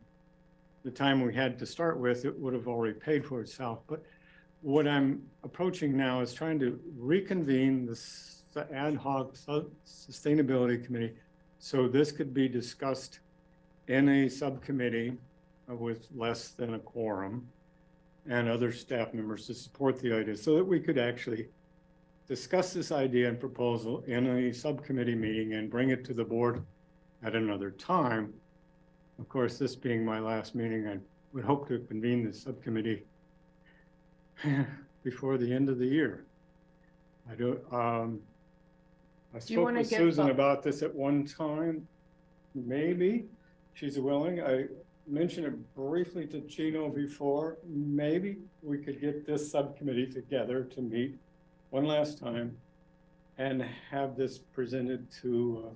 the time we had to start with, it would have already paid for itself. But what I'm approaching now is trying to reconvene the ad hoc sustainability committee so this could be discussed in a subcommittee with less than a quorum and other staff members to support the idea so that we could actually discuss this idea and proposal in a subcommittee meeting and bring it to the board at another time. Of course, this being my last meeting, I would hope to convene the subcommittee before the end of the year. I spoke with Susan about this at one time. Maybe she's willing. I mentioned it briefly to Chino before. Maybe we could get this subcommittee together to meet one last time and have this presented to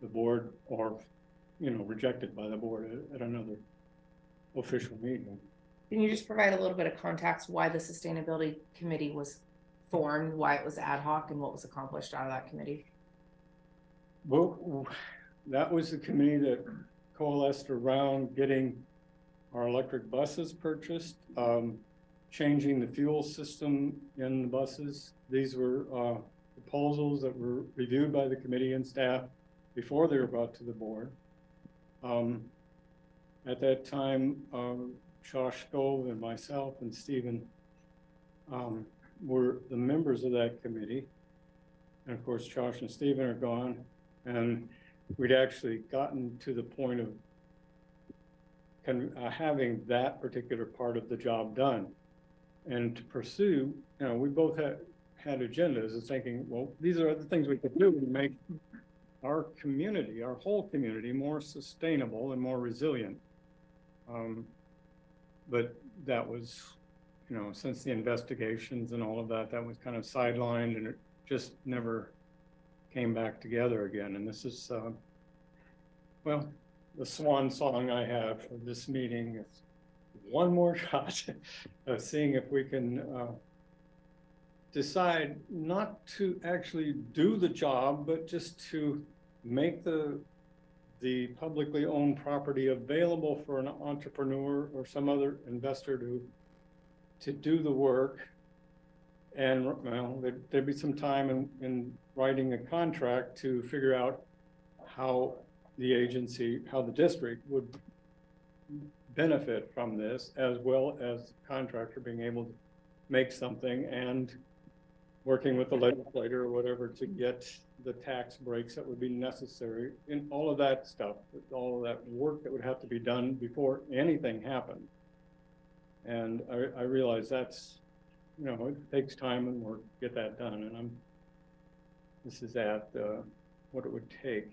the board or, rejected by the board at another official meeting. Can you just provide a little bit of context why the sustainability committee was formed, why it was ad hoc, and what was accomplished out of that committee? Well, that was the committee that coalesced around getting our electric buses purchased, changing the fuel system in the buses. These were proposals that were reviewed by the committee and staff before they were brought to the board. At that time, Josh Gove and myself and Stephen were the members of that committee. And of course, Josh and Stephen are gone. And we'd actually gotten to the point of having that particular part of the job done. And to pursue, you know, we both had agendas of thinking, well, these are the things we could do to make our community, our whole community, more sustainable and more resilient. But that was, you know, since the investigations and all of that, that was kind of sidelined, and it just never came back together again. And this is, well, the swan song I have for this meeting is one more shot of seeing if we can decide not to actually do the job, but just to make the publicly owned property available for an entrepreneur or some other investor to do the work. And well, there'd be some time in writing a contract to figure out how the agency, how the district would benefit from this, as well as the contractor being able to make something and working with the legislator or whatever to get the tax breaks that would be necessary in all of that stuff, all of that work that would have to be done before anything happened. And I realize that's, you know, it takes time and work to get that done. And this is at what it would take.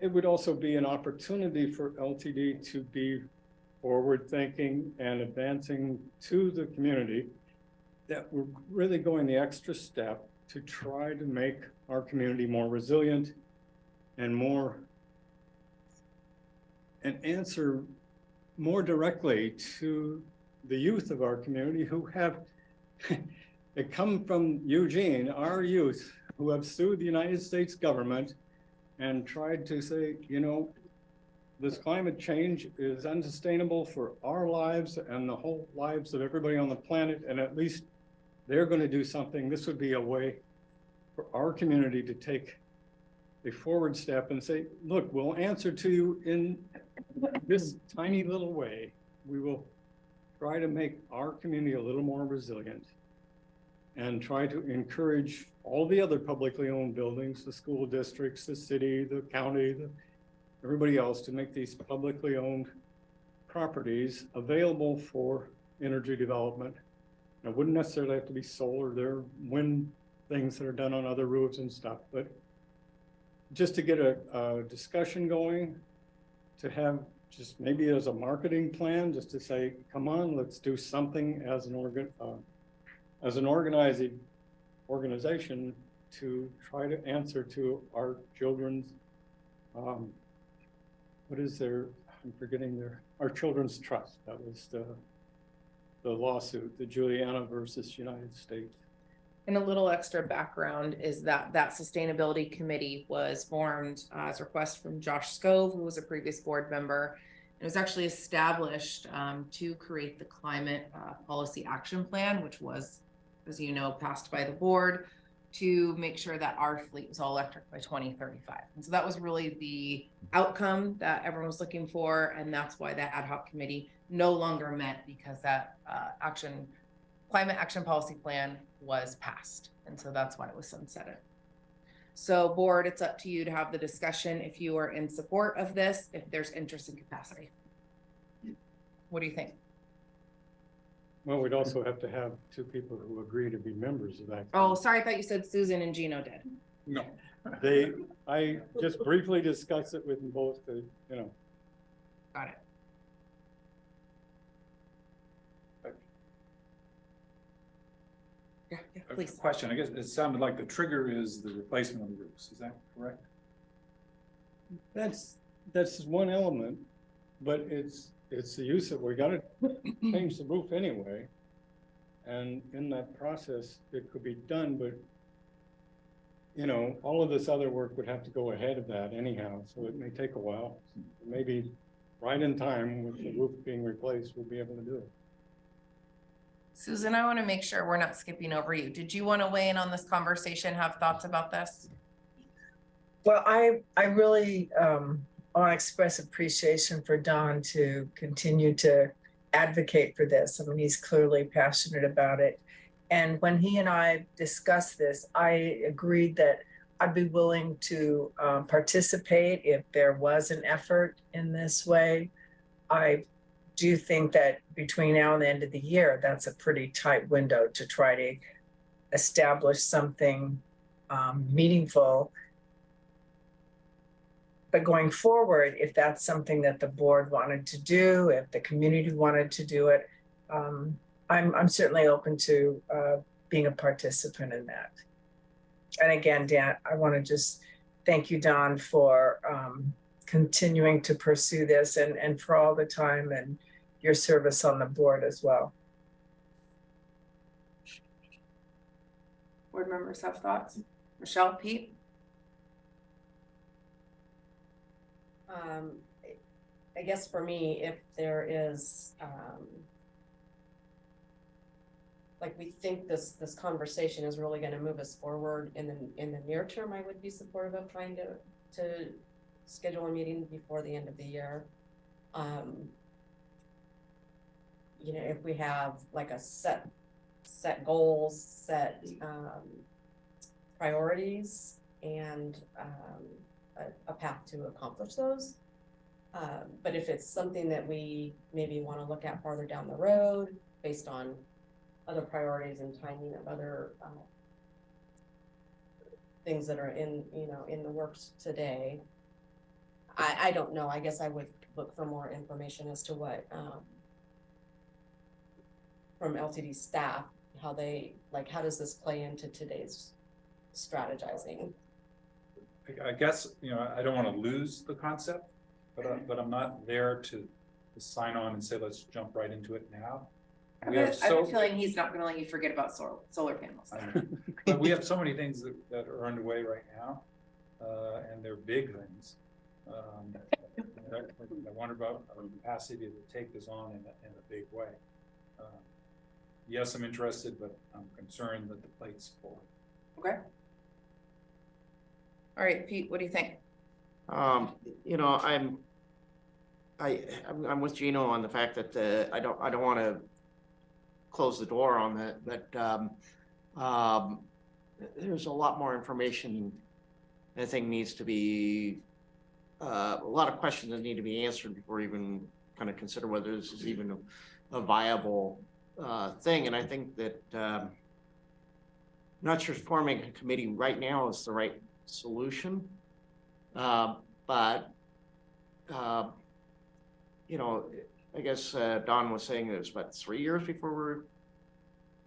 It would also be an opportunity for LTD to be forward thinking and advancing to the community, that we're really going the extra step to try to make our community more resilient and answer more directly to the youth of our community who have come from Eugene, our youth, who have sued the United States government and tried to say, you know, this climate change is unsustainable for our lives and the whole lives of everybody on the planet, and at least they're going to do something. This would be a way for our community to take a forward step and say, look, we'll answer to you in this tiny little way. We will try to make our community a little more resilient and try to encourage all the other publicly owned buildings, the school districts, the city, the county, everybody else, to make these publicly owned properties available for energy development. It wouldn't necessarily have to be solar. There are wind things that are done on other roofs and stuff, but just to get a discussion going, to have just maybe as a marketing plan, just to say, come on, let's do something as an organization to try to answer to our children's, what is their, I'm forgetting our children's trust. That was the lawsuit, the Juliana versus United States. And a little extra background is that sustainability committee was formed as a request from Josh Scove, who was a previous board member. It was actually established to create the climate policy action plan, which was, as you know, passed by the board to make sure that our fleet was all electric by 2035. And so that was really the outcome that everyone was looking for. And that's why that ad hoc committee no longer met, because that climate action policy plan was passed. And so that's why it was sunsetted. So board, it's up to you to have the discussion if you are in support of this, if there's interest in capacity. What do you think? Well, we'd also have to have two people who agree to be members of that. Oh, sorry, I thought you said Susan and Gino did. No, I just briefly discussed it with them both, you know. Got it. Yeah, please. Question, I guess it sounded like the trigger is the replacement of the roofs. Is that correct? That's one element, but it's the use of, we gotta change the roof anyway. And in that process, it could be done, but you know, all of this other work would have to go ahead of that anyhow, so it may take a while. Maybe right in time with the roof being replaced, we'll be able to do it. Susan, I want to make sure we're not skipping over you. Did you want to weigh in on this conversation, have thoughts about this? Well, I really want to express appreciation for Don to continue to advocate for this. I mean, he's clearly passionate about it. And when he and I discussed this, I agreed that I'd be willing to participate if there was an effort in this way. I do think that between now and the end of the year, that's a pretty tight window to try to establish something meaningful. But going forward, if that's something that the board wanted to do, if the community wanted to do it, I'm certainly open to being a participant in that. And again, Dan, I want to just thank you, Don, for continuing to pursue this and for all the time and your service on the board as well. Board members have thoughts? Michelle, Pete? I guess for me, if there is, like we think this conversation is really going to move us forward in the near term, I would be supportive of trying to schedule a meeting before the end of the year. You know, if we have like a set goals, set priorities, and a path to accomplish those. But if it's something that we maybe want to look at farther down the road based on other priorities and timing of other things that are in the works today, I don't know. I guess I would look for more information as to what from LTD staff, how does this play into today's strategizing? I guess, I don't want to lose the concept, but I'm not there to sign on and say, let's jump right into it now. I have a feeling he's not going to let you forget about solar panels. But we have so many things that are underway right now, and they're big things. I wonder about our capacity to take this on in a big way. Yes, I'm interested, but I'm concerned that the plate's full. Okay. All right, Pete, what do you think? I'm with Gino on the fact that I don't want to close the door on that, but there's a lot more information I think needs to be, a lot of questions that need to be answered before even kind of consider whether this is even a viable thing. And I think that I'm not sure forming a committee right now is the right solution, but I guess Don was saying there's about 3 years before we're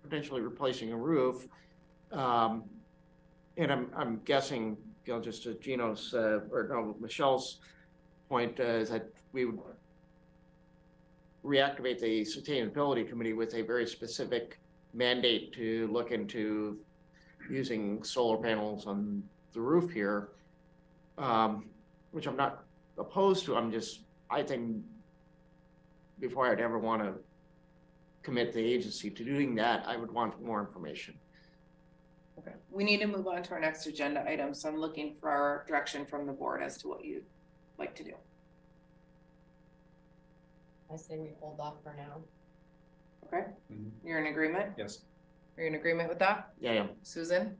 potentially replacing a roof, and I'm guessing, just to Gino's Michelle's point, is that we would reactivate the sustainability committee with a very specific mandate to look into using solar panels on the roof here, which I'm not opposed to. I think before I'd ever want to commit the agency to doing that, I would want more information. Okay, we need to move on to our next agenda item. So I'm looking for our direction from the board as to what you'd like to do. I say we hold off for now. Okay, You're in agreement? Yes. Are you in agreement with that? Yeah. Susan?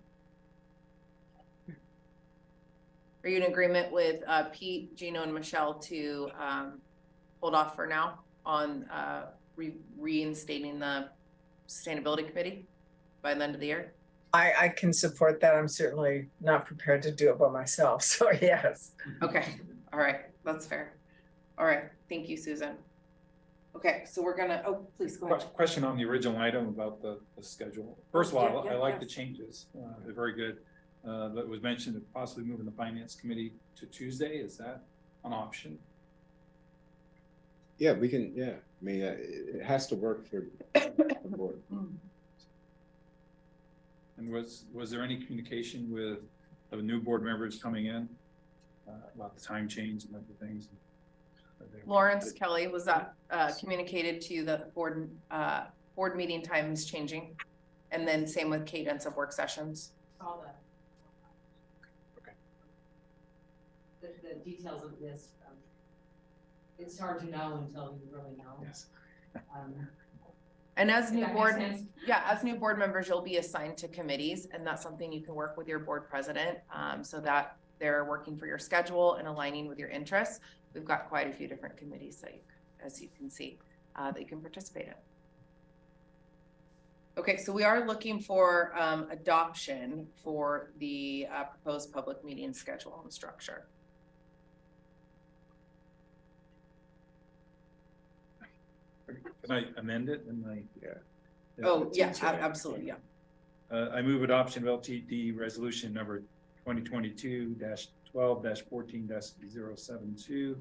Are you in agreement with Pete, Gino, and Michelle to hold off for now on reinstating the sustainability committee by the end of the year? I can support that. I'm certainly not prepared to do it by myself. So yes. Okay. All right. That's fair. All right. Thank you, Susan. Okay. So we're going to, please go ahead. Question on the original item about the schedule. First of all, I like the changes. They're very good. That was mentioned of possibly moving the finance committee to Tuesday. Is that an option? Yeah, we can, I mean, it has to work for the board. And was there any communication with the new board members coming in about the time change and other things? Lawrence, Kelly, was that communicated to the board board meeting time is changing. And then same with cadence of work sessions. All that. Okay. The details of this, it's hard to know until you really know. Yes. And as new That makes board, sense. yeah, as new board members, you'll be assigned to committees, and that's something you can work with your board president, so that they're working for your schedule and aligning with your interests. We've got quite a few different committees that, as you can see, that you can participate in. Okay, so we are looking for adoption for the proposed public meeting schedule and structure. Can I amend it in my? Oh, yeah, absolutely, yeah. I move adoption of LTD resolution number 2022-12-14-072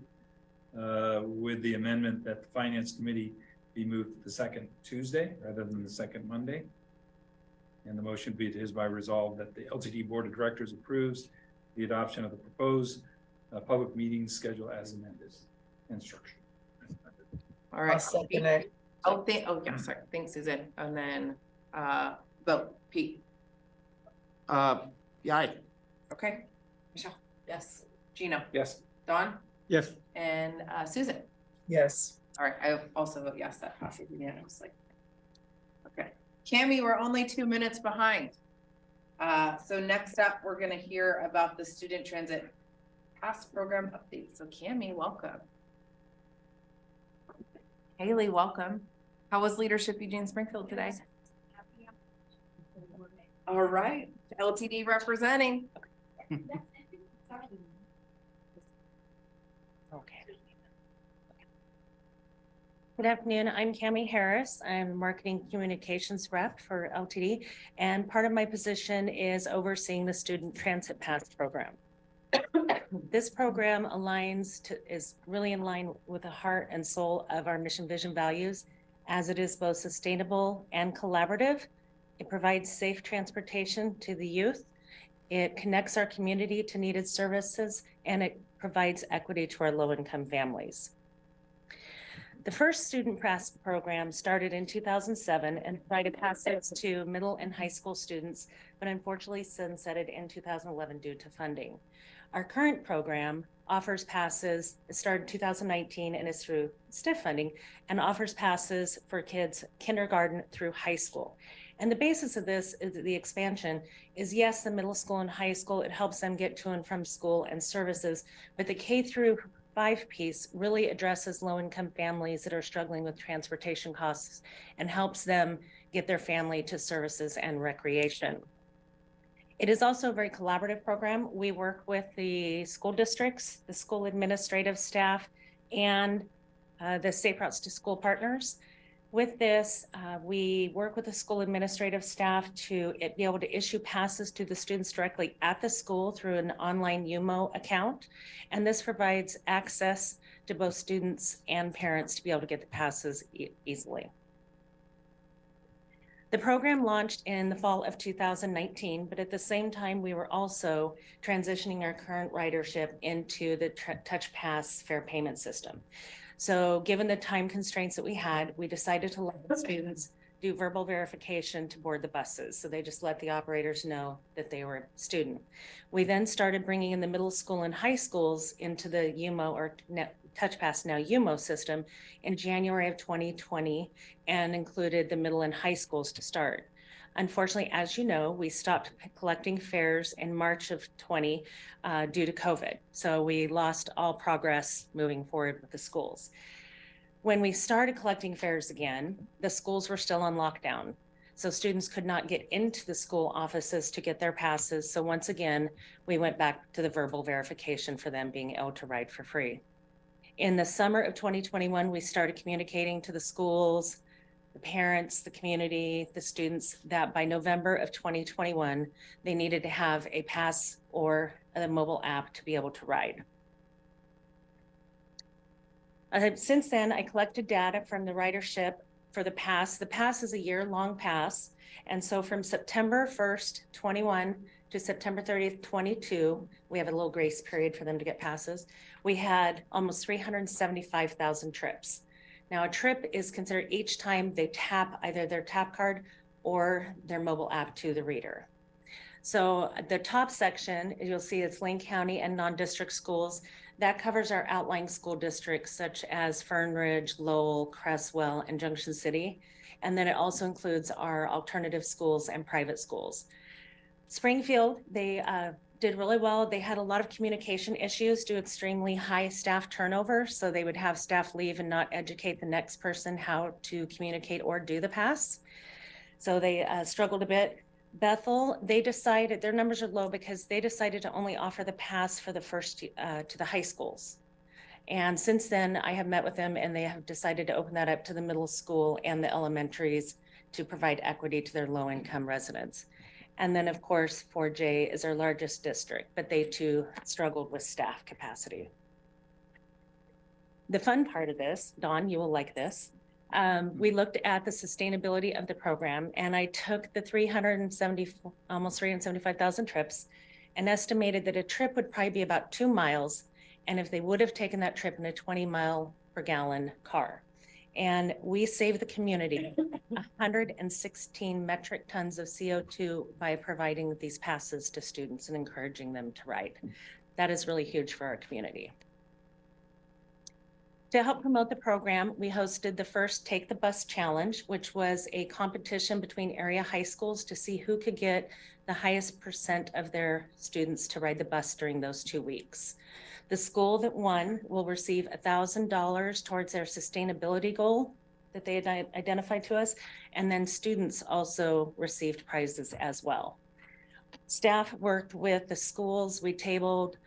with the amendment that the finance committee be moved to the second Tuesday rather than the second Monday. And the motion be it is by resolved that the LTD board of directors approves the adoption of the proposed public meeting schedule as amended and structured. All right. I'll second it. Oh, yeah, sorry. Thanks, Susan. And then, vote, Pete. Yeah, Okay. Michelle? Yes. Gino? Yes. Don? Yes. And, Susan? Yes. All right, I also vote yes, that passes unanimously. Okay. Cammie, we're only 2 minutes behind. So next up, we're gonna hear about the Student Transit Pass Program update. So Cammie, welcome. Haley, welcome. How was Leadership Eugene Springfield today? All right, LTD representing. Okay. Good afternoon, I'm Cammie Harris. I'm Marketing Communications Rep for LTD, and part of my position is overseeing the Student Transit Pass program. This program is really in line with the heart and soul of our mission, vision, values, as it is both sustainable and collaborative. It provides safe transportation to the youth. It connects our community to needed services, and it provides equity to our low-income families. The first Student Pass program started in 2007 and provided passes to middle and high school students, but unfortunately sunsetted in 2011 due to funding. Our current program offers passes, it started in 2019 and is through STIF funding, and offers passes for kids kindergarten through high school. And the basis of this is the expansion is, yes, the middle school and high school, it helps them get to and from school and services, but the K through 5 piece really addresses low-income families that are struggling with transportation costs and helps them get their family to services and recreation. It is also a very collaborative program. We work with the school districts, the school administrative staff, and the Safe Routes to School partners. With this, we work with the school administrative staff to be able to issue passes to the students directly at the school through an online UMO account. And this provides access to both students and parents to be able to get the passes easily. The program launched in the fall of 2019, but at the same time, we were also transitioning our current ridership into the Touch Pass fare payment system. So given the time constraints that we had, we decided to let the students do verbal verification to board the buses. So they just let the operators know that they were a student. We then started bringing in the middle school and high schools into the UMO or Touch Pass now UMO system in January of 2020 and included the middle and high schools to start. Unfortunately, as you know, we stopped collecting fares in March of 20 due to COVID. So we lost all progress moving forward with the schools. When we started collecting fares again, the schools were still on lockdown. So students could not get into the school offices to get their passes. So once again, we went back to the verbal verification for them being able to ride for free. In the summer of 2021, we started communicating to the schools, the parents, the community, the students, that by November of 2021, they needed to have a pass or a mobile app to be able to ride. Since then, I collected data from the ridership for the pass. The pass is a year-long pass. And so from September 1st, 21 to September 30th, 22, we have a little grace period for them to get passes. We had almost 375,000 trips. Now, a trip is considered each time they tap either their tap card or their mobile app to the reader. So the top section, you'll see it's Lane County and non-district schools. That covers our outlying school districts such as Fern Ridge, Lowell, Cresswell, and Junction City. And then it also includes our alternative schools and private schools. Springfield, they did really well. They had a lot of communication issues due to extremely high staff turnover. So they would have staff leave and not educate the next person how to communicate or do the pass. So they struggled a bit. Bethel, they decided their numbers are low because they decided to only offer the pass for the first to the high schools. And since then, I have met with them and they have decided to open that up to the middle school and the elementaries to provide equity to their low income residents. And then of course, 4J is our largest district, but they too struggled with staff capacity. The fun part of this, Dawn, you will like this. We looked at the sustainability of the program and I took the almost 375,000 trips and estimated that a trip would probably be about 2 miles. And if they would have taken that trip in a 20-mile-per-gallon car, and we saved the community 116 metric tons of CO2 by providing these passes to students and encouraging them to ride. That is really huge for our community. To help promote the program, we hosted the first Take the Bus Challenge, which was a competition between area high schools to see who could get the highest percent of their students to ride the bus during those 2 weeks. The school that won will receive $1,000 towards their sustainability goal that they had identified to us, and then students also received prizes as well. Staff worked with the schools. We tabled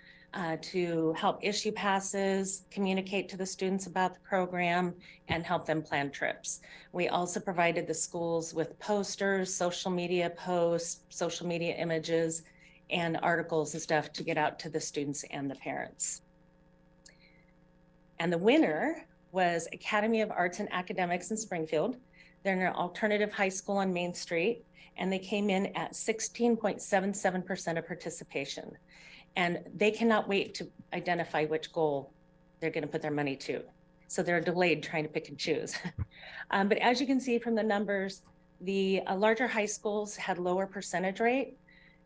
to help issue passes, communicate to the students about the program, and help them plan trips. We also provided the schools with posters, social media posts, social media images, and articles and stuff to get out to the students and the parents. And the winner was Academy of Arts and Academics in Springfield. They're in an alternative high school on Main Street, and they came in at 16.77% of participation. And they cannot wait to identify which goal they're going to put their money to. So they're delayed trying to pick and choose. But as you can see from the numbers, the larger high schools had lower percentage rate.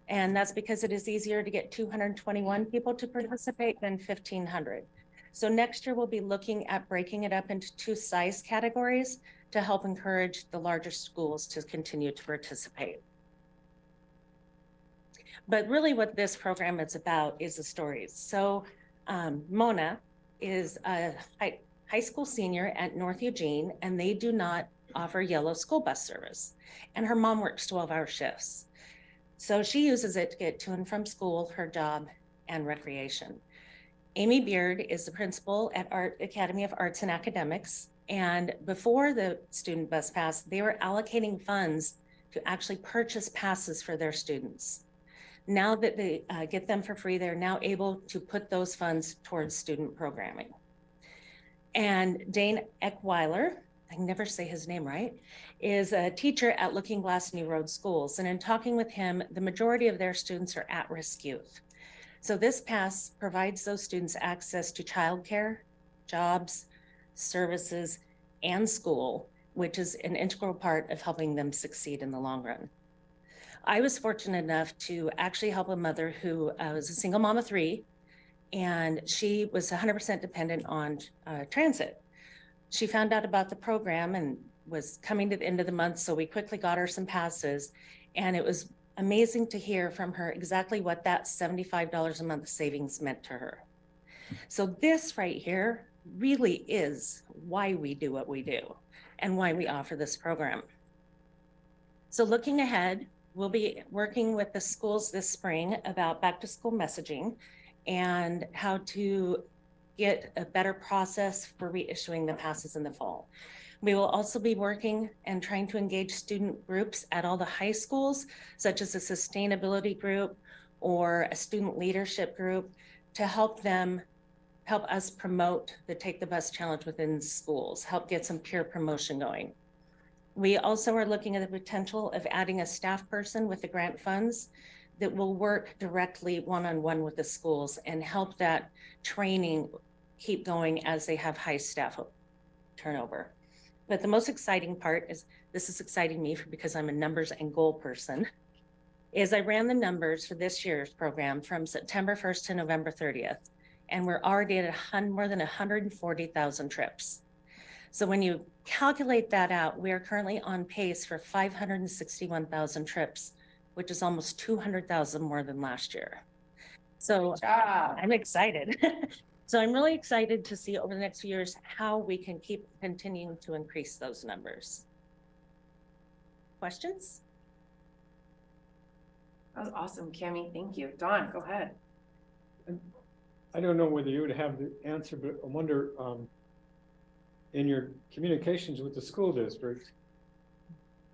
And that's because it is easier to get 221 people to participate than 1,500. So next year, we'll be looking at breaking it up into 2 size categories to help encourage the larger schools to continue to participate. But really what this program is about is the stories. So Mona is a high school senior at North Eugene, and they do not offer yellow school bus service. And her mom works 12-hour shifts. So she uses it to get to and from school, her job, and recreation. Amy Beard is the principal at Academy of Arts and Academics. And before the student bus pass, they were allocating funds to actually purchase passes for their students. Now that they get them for free, they're now able to put those funds towards student programming. And Dane Eckweiler, I can never say his name right, is a teacher at Looking Glass New Road Schools. And in talking with him, the majority of their students are at-risk youth. So this pass provides those students access to childcare, jobs, services, and school, which is an integral part of helping them succeed in the long run. I was fortunate enough to actually help a mother who was a single mom of 3, and she was 100% dependent on transit. She found out about the program and was coming to the end of the month, so we quickly got her some passes, and it was amazing to hear from her exactly what that $75 a month savings meant to her. So this right here really is why we do what we do and why we offer this program. So looking ahead, we'll be working with the schools this spring about back to school messaging and how to get a better process for reissuing the passes in the fall. We will also be working and trying to engage student groups at all the high schools, such as a sustainability group or a student leadership group, to help us promote the Take the Bus Challenge within schools, help get some peer promotion going. We also are looking at the potential of adding a staff person with the grant funds that will work directly one-on-one with the schools and help that training keep going as they have high staff turnover. But the most exciting part is, this is exciting me because I'm a numbers and goal person, is I ran the numbers for this year's program from September 1st to November 30th. And we're already at more than 140,000 trips. So when you calculate that out, we are currently on pace for 561,000 trips, which is almost 200,000 more than last year. So I'm excited. So I'm really excited to see over the next few years how we can keep continuing to increase those numbers. Questions? That was awesome, Cammie. Thank you. Dawn, go ahead. I don't know whether you would have the answer, but I wonder, in your communications with the school district,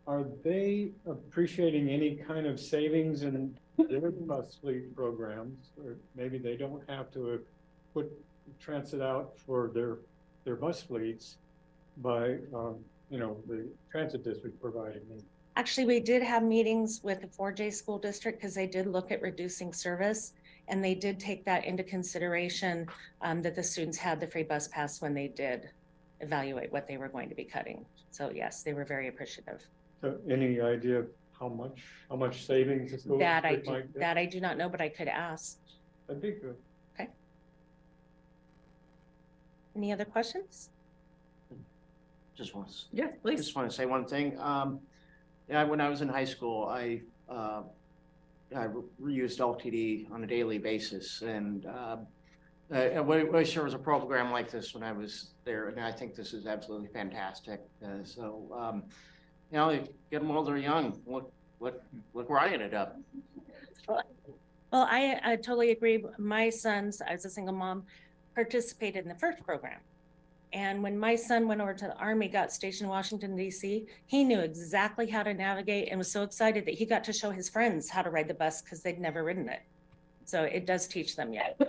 are they appreciating any kind of savings in their bus fleet programs? Or maybe they don't have to put transit out for their bus fleets by, you know, the transit district providing them. Actually, we did have meetings with the 4J school district because they did look at reducing service, and they did take that into consideration, that the students had the free bus pass when they did evaluate what they were going to be cutting. So yes, they were very appreciative. So any idea of how much savings the school That district might get? I do not know, but I could ask. That'd be good. Okay. Any other questions? Just want Yes, please. just want to say one thing. Yeah, when I was in high school, I reused LTD on a daily basis, and I wish there was a program like this when I was there, and I think this is absolutely fantastic. So, you know, get them while they're young. Look where I ended up. Well, I totally agree. My sons, as a single mom, participated in the first program. And when my son went over to the Army, got stationed in Washington, D.C., he knew exactly how to navigate and was so excited that he got to show his friends how to ride the bus because they'd never ridden it. So it does teach them yet.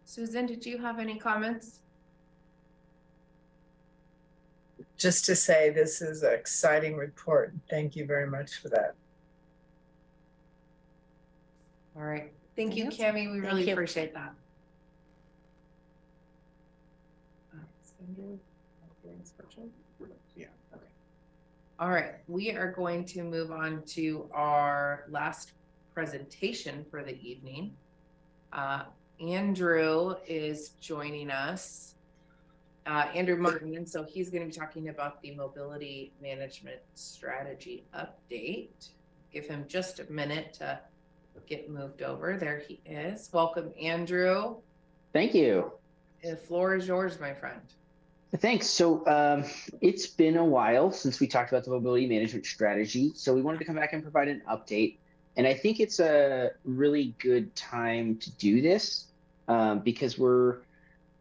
Susan, did you have any comments? Just to say, this is an exciting report. Thank you very much for that. All right. Thank you, Yes. Cammie. We really you. appreciate that. Yeah. Okay. All right, we are going to move on to our last presentation for the evening. Andrew is joining us. Andrew Martin, and so he's going to be talking about the mobility management strategy update. Give him just a minute to get moved over. There he is. Welcome, Andrew. Thank you. The floor is yours, my friend. Thanks. So it's been a while since we talked about the mobility management strategy. So we wanted to come back and provide an update. And I think it's a really good time to do this because we're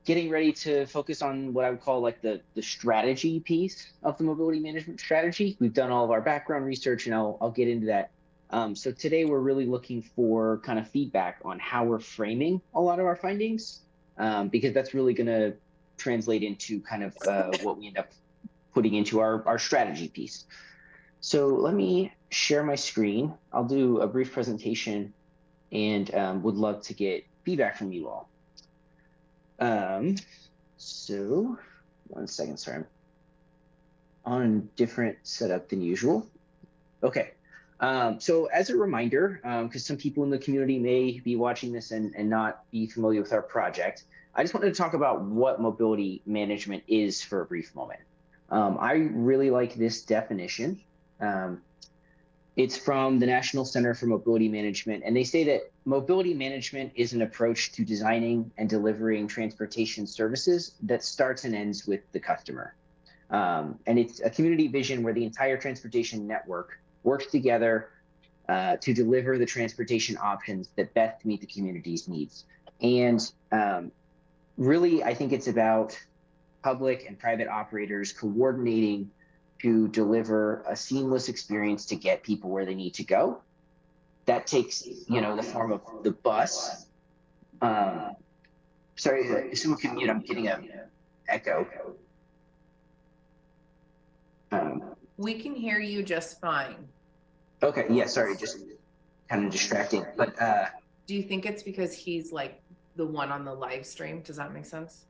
getting ready to focus on what I would call like the strategy piece of the mobility management strategy. We've done all of our background research, and I'll get into that. So today we're really looking for kind of feedback on how we're framing a lot of our findings, because that's really going to translate into kind of what we end up putting into our strategy piece. So let me share my screen. I'll do a brief presentation and would love to get feedback from you all. So 1 second, sorry, I'm on a different setup than usual. Okay. So as a reminder, because some people in the community may be watching this and not be familiar with our project, I just wanted to talk about what mobility management is for a brief moment. I really like this definition. It's from the National Center for Mobility Management, and they say that mobility management is an approach to designing and delivering transportation services that starts and ends with the customer. And it's a community vision where the entire transportation network works together to deliver the transportation options that best meet the community's needs. And really, I think it's about public and private operators coordinating to deliver a seamless experience to get people where they need to go. That takes, the form of the bus. Sorry, someone can mute. I'm getting an echo. We can hear you just fine. Okay, yeah, sorry, just kind of distracting. But do you think it's because he's like the one on the live stream? Does that make sense?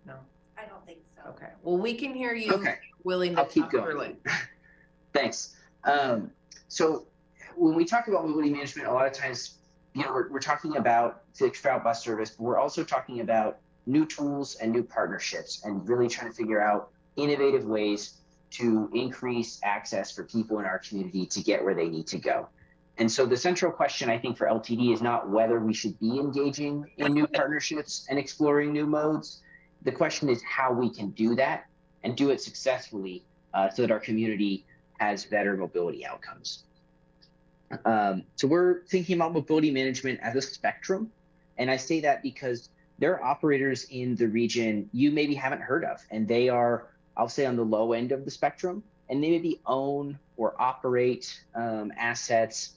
No? I don't think so. Okay, well, we can hear you Okay. willing to I'll keep talk going. through it. Thanks. So when we talk about mobility management, a lot of times, you know, we're talking about fixed route bus service, but we're also talking about new tools and new partnerships and really trying to figure out innovative ways to increase access for people in our community to get where they need to go. And so the central question, I think, for LTD is not whether we should be engaging in new partnerships and exploring new modes. The question is how we can do that and do it successfully so that our community has better mobility outcomes. So we're thinking about mobility management as a spectrum. And I say that because there are operators in the region you maybe haven't heard of, and they are, I'll say, on the low end of the spectrum, and they maybe own or operate assets.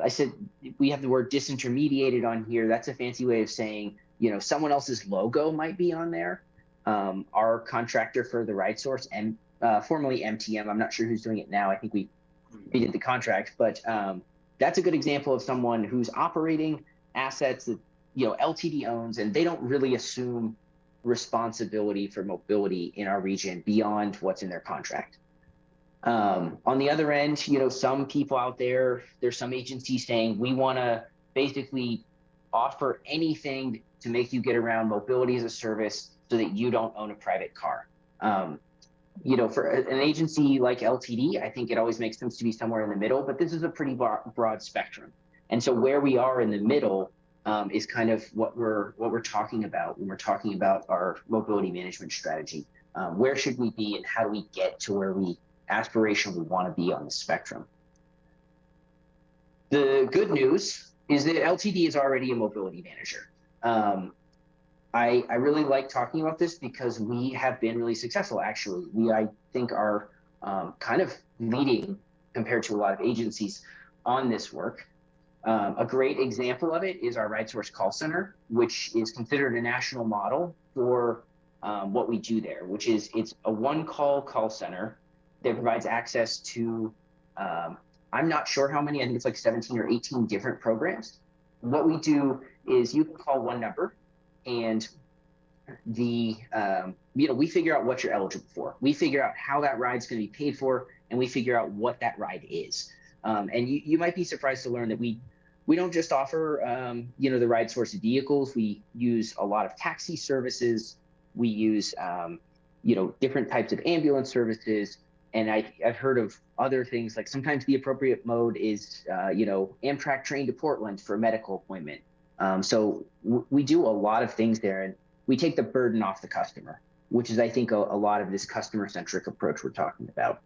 I said we have the word disintermediated on here. That's a fancy way of saying, you know, someone else's logo might be on there. Our contractor for the ride source, and formerly MTM, I'm not sure who's doing it now. I think we did the contract, but that's a good example of someone who's operating assets that, you know, LTD owns, and they don't really assume responsibility for mobility in our region beyond what's in their contract. On the other end, you know, some people out there, there's some agencies saying we want to basically offer anything to make you get around mobility as a service so that you don't own a private car. You know, for an agency like LTD, I think it always makes sense to be somewhere in the middle, but this is a pretty broad spectrum. And so where we are in the middle is kind of what we're talking about when we're talking about our mobility management strategy. Where should we be, and how do we get to where we aspirationally want to be on the spectrum? The good news is that LTD is already a mobility manager. I really like talking about this because we have been really successful. Actually, I think are kind of leading compared to a lot of agencies on this work. A great example of it is our RideSource call center, which is considered a national model for what we do there, which is it's a one-call call center that provides access to, I'm not sure how many, I think it's like 17 or 18 different programs. What we do is you can call one number, and you know, we figure out what you're eligible for. We figure out how that ride's going to be paid for, and we figure out what that ride is. And you might be surprised to learn that we don't just offer, you know, the RideSource vehicles. We use a lot of taxi services. We use, you know, different types of ambulance services. And I've heard of other things, like sometimes the appropriate mode is, you know, Amtrak train to Portland for a medical appointment. So we do a lot of things there, and we take the burden off the customer, which is, I think, a lot of this customer-centric approach we're talking about.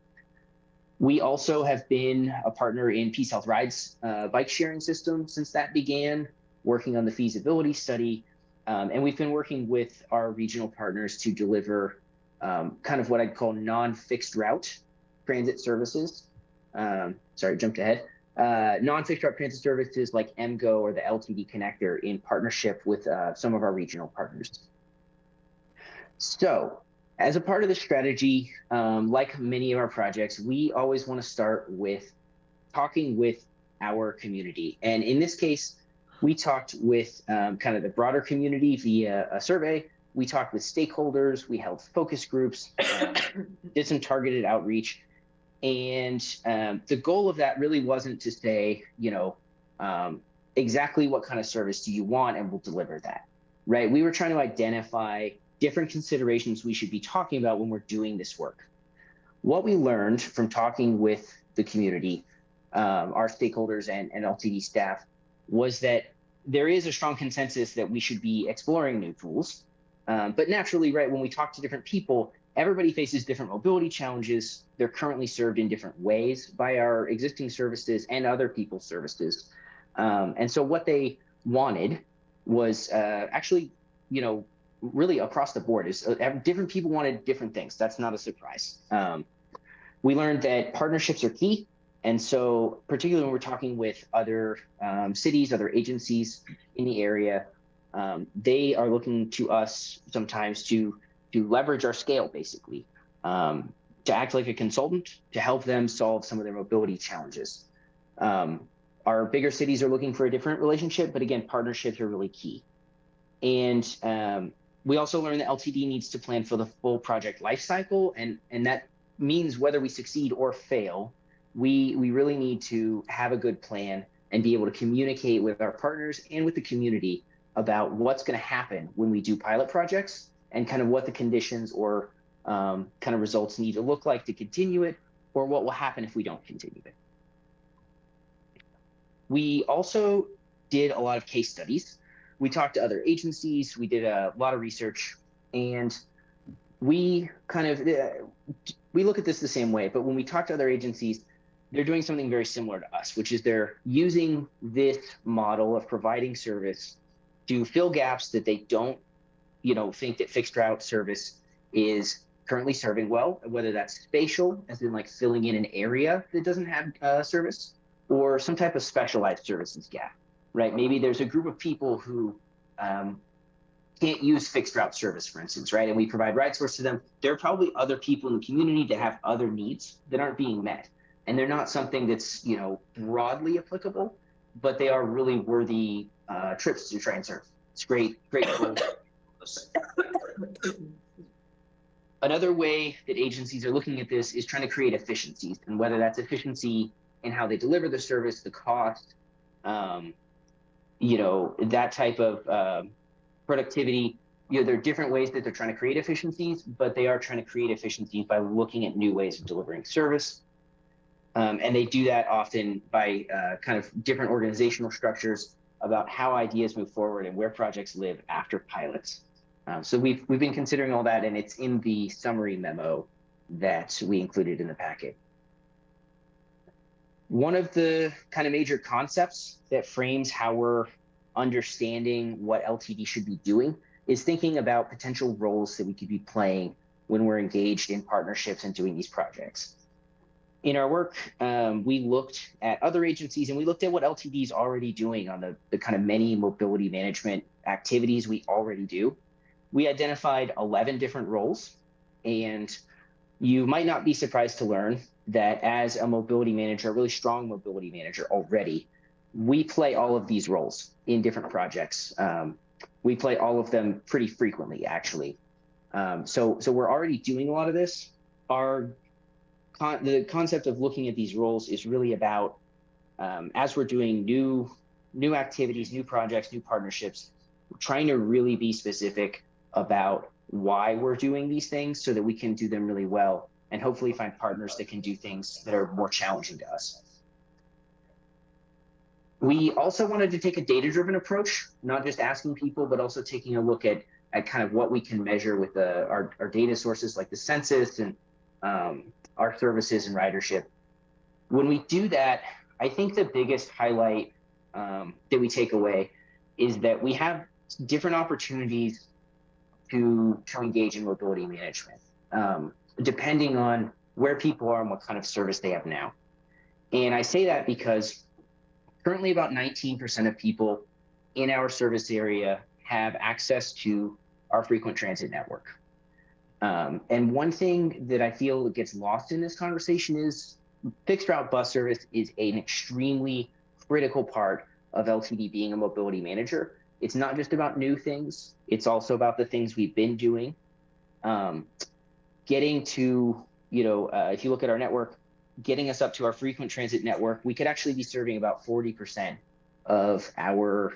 We also have been a partner in Peace Health Rides bike sharing system since that began, working on the feasibility study. And we've been working with our regional partners to deliver kind of what I'd call non-fixed route transit services. Sorry, jumped ahead. Non-fixed route transit services like MGO or the LTD connector in partnership with some of our regional partners. So as a part of the strategy, like many of our projects, we always want to start with talking with our community. And in this case, we talked with kind of the broader community via a survey. We talked with stakeholders, we held focus groups, did some targeted outreach. And the goal of that really wasn't to say, you know, exactly what kind of service do you want, and we'll deliver that, right? We were trying to identify different considerations we should be talking about when we're doing this work. What we learned from talking with the community, our stakeholders and LTD staff, was that there is a strong consensus that we should be exploring new tools. But naturally, right, when we talk to different people, everybody faces different mobility challenges. They're currently served in different ways by our existing services and other people's services. And so what they wanted was actually, you know, really across the board is different people wanted different things. That's not a surprise. We learned that partnerships are key. And so particularly when we're talking with other cities, other agencies in the area, they are looking to us sometimes to leverage our scale, basically, to act like a consultant to help them solve some of their mobility challenges. Our bigger cities are looking for a different relationship, but again, partnerships are really key. And We also learned that LTD needs to plan for the full project lifecycle, and that means whether we succeed or fail, we really need to have a good plan and be able to communicate with our partners and with the community about what's going to happen when we do pilot projects and kind of what the conditions or kind of results need to look like to continue it, or what will happen if we don't continue it. We also did a lot of case studies. We talked to other agencies, we did a lot of research, and we kind of, we look at this the same way, but when we talk to other agencies, they're doing something very similar to us, which is they're using this model of providing service to fill gaps that they don't, think that fixed route service is currently serving well, whether that's spatial, as in like filling in an area that doesn't have service, or some type of specialized services gap, right? Maybe there's a group of people who can't use fixed route service, for instance, right? And we provide ride source to them. There are probably other people in the community that have other needs that aren't being met. And they're not something that's, broadly applicable, but they are really worthy trips to try and serve. It's great. Another way that agencies are looking at this is trying to create efficiencies, and whether that's efficiency in how they deliver the service, the cost, that type of productivity. There are different ways that they're trying to create efficiencies, but they are trying to create efficiencies by looking at new ways of delivering service. And they do that often by kind of different organizational structures about how ideas move forward and where projects live after pilots. So we've been considering all that, and it's in the summary memo that we included in the packet. One of the kind of major concepts that frames how we're understanding what LTD should be doing is thinking about potential roles that we could be playing when we're engaged in partnerships and doing these projects. In our work, we looked at other agencies, and we looked at what LTD is already doing on the kind of many mobility management activities we already do. We identified 11 different roles, and you might not be surprised to learn that as a mobility manager, a really strong mobility manager already, we play all of these roles in different projects. We play all of them pretty frequently, actually. So we're already doing a lot of this. The concept of looking at these roles is really about, as we're doing new activities, new projects, new partnerships, we're trying to really be specific about why we're doing these things so that we can do them really well and hopefully find partners that can do things that are more challenging to us. We also wanted to take a data-driven approach, not just asking people, but also taking a look at kind of what we can measure with our data sources like the census and our services and ridership. When we do that, I think the biggest highlight that we take away is that we have different opportunities to engage in mobility management, depending on where people are and what kind of service they have now. And I say that because currently about 19% of people in our service area have access to our frequent transit network. And one thing that I feel gets lost in this conversation is fixed route bus service is an extremely critical part of LTD being a mobility manager. It's not just about new things. It's also about the things we've been doing. Getting to, if you look at our network, getting us up to our frequent transit network, we could actually be serving about 40% of our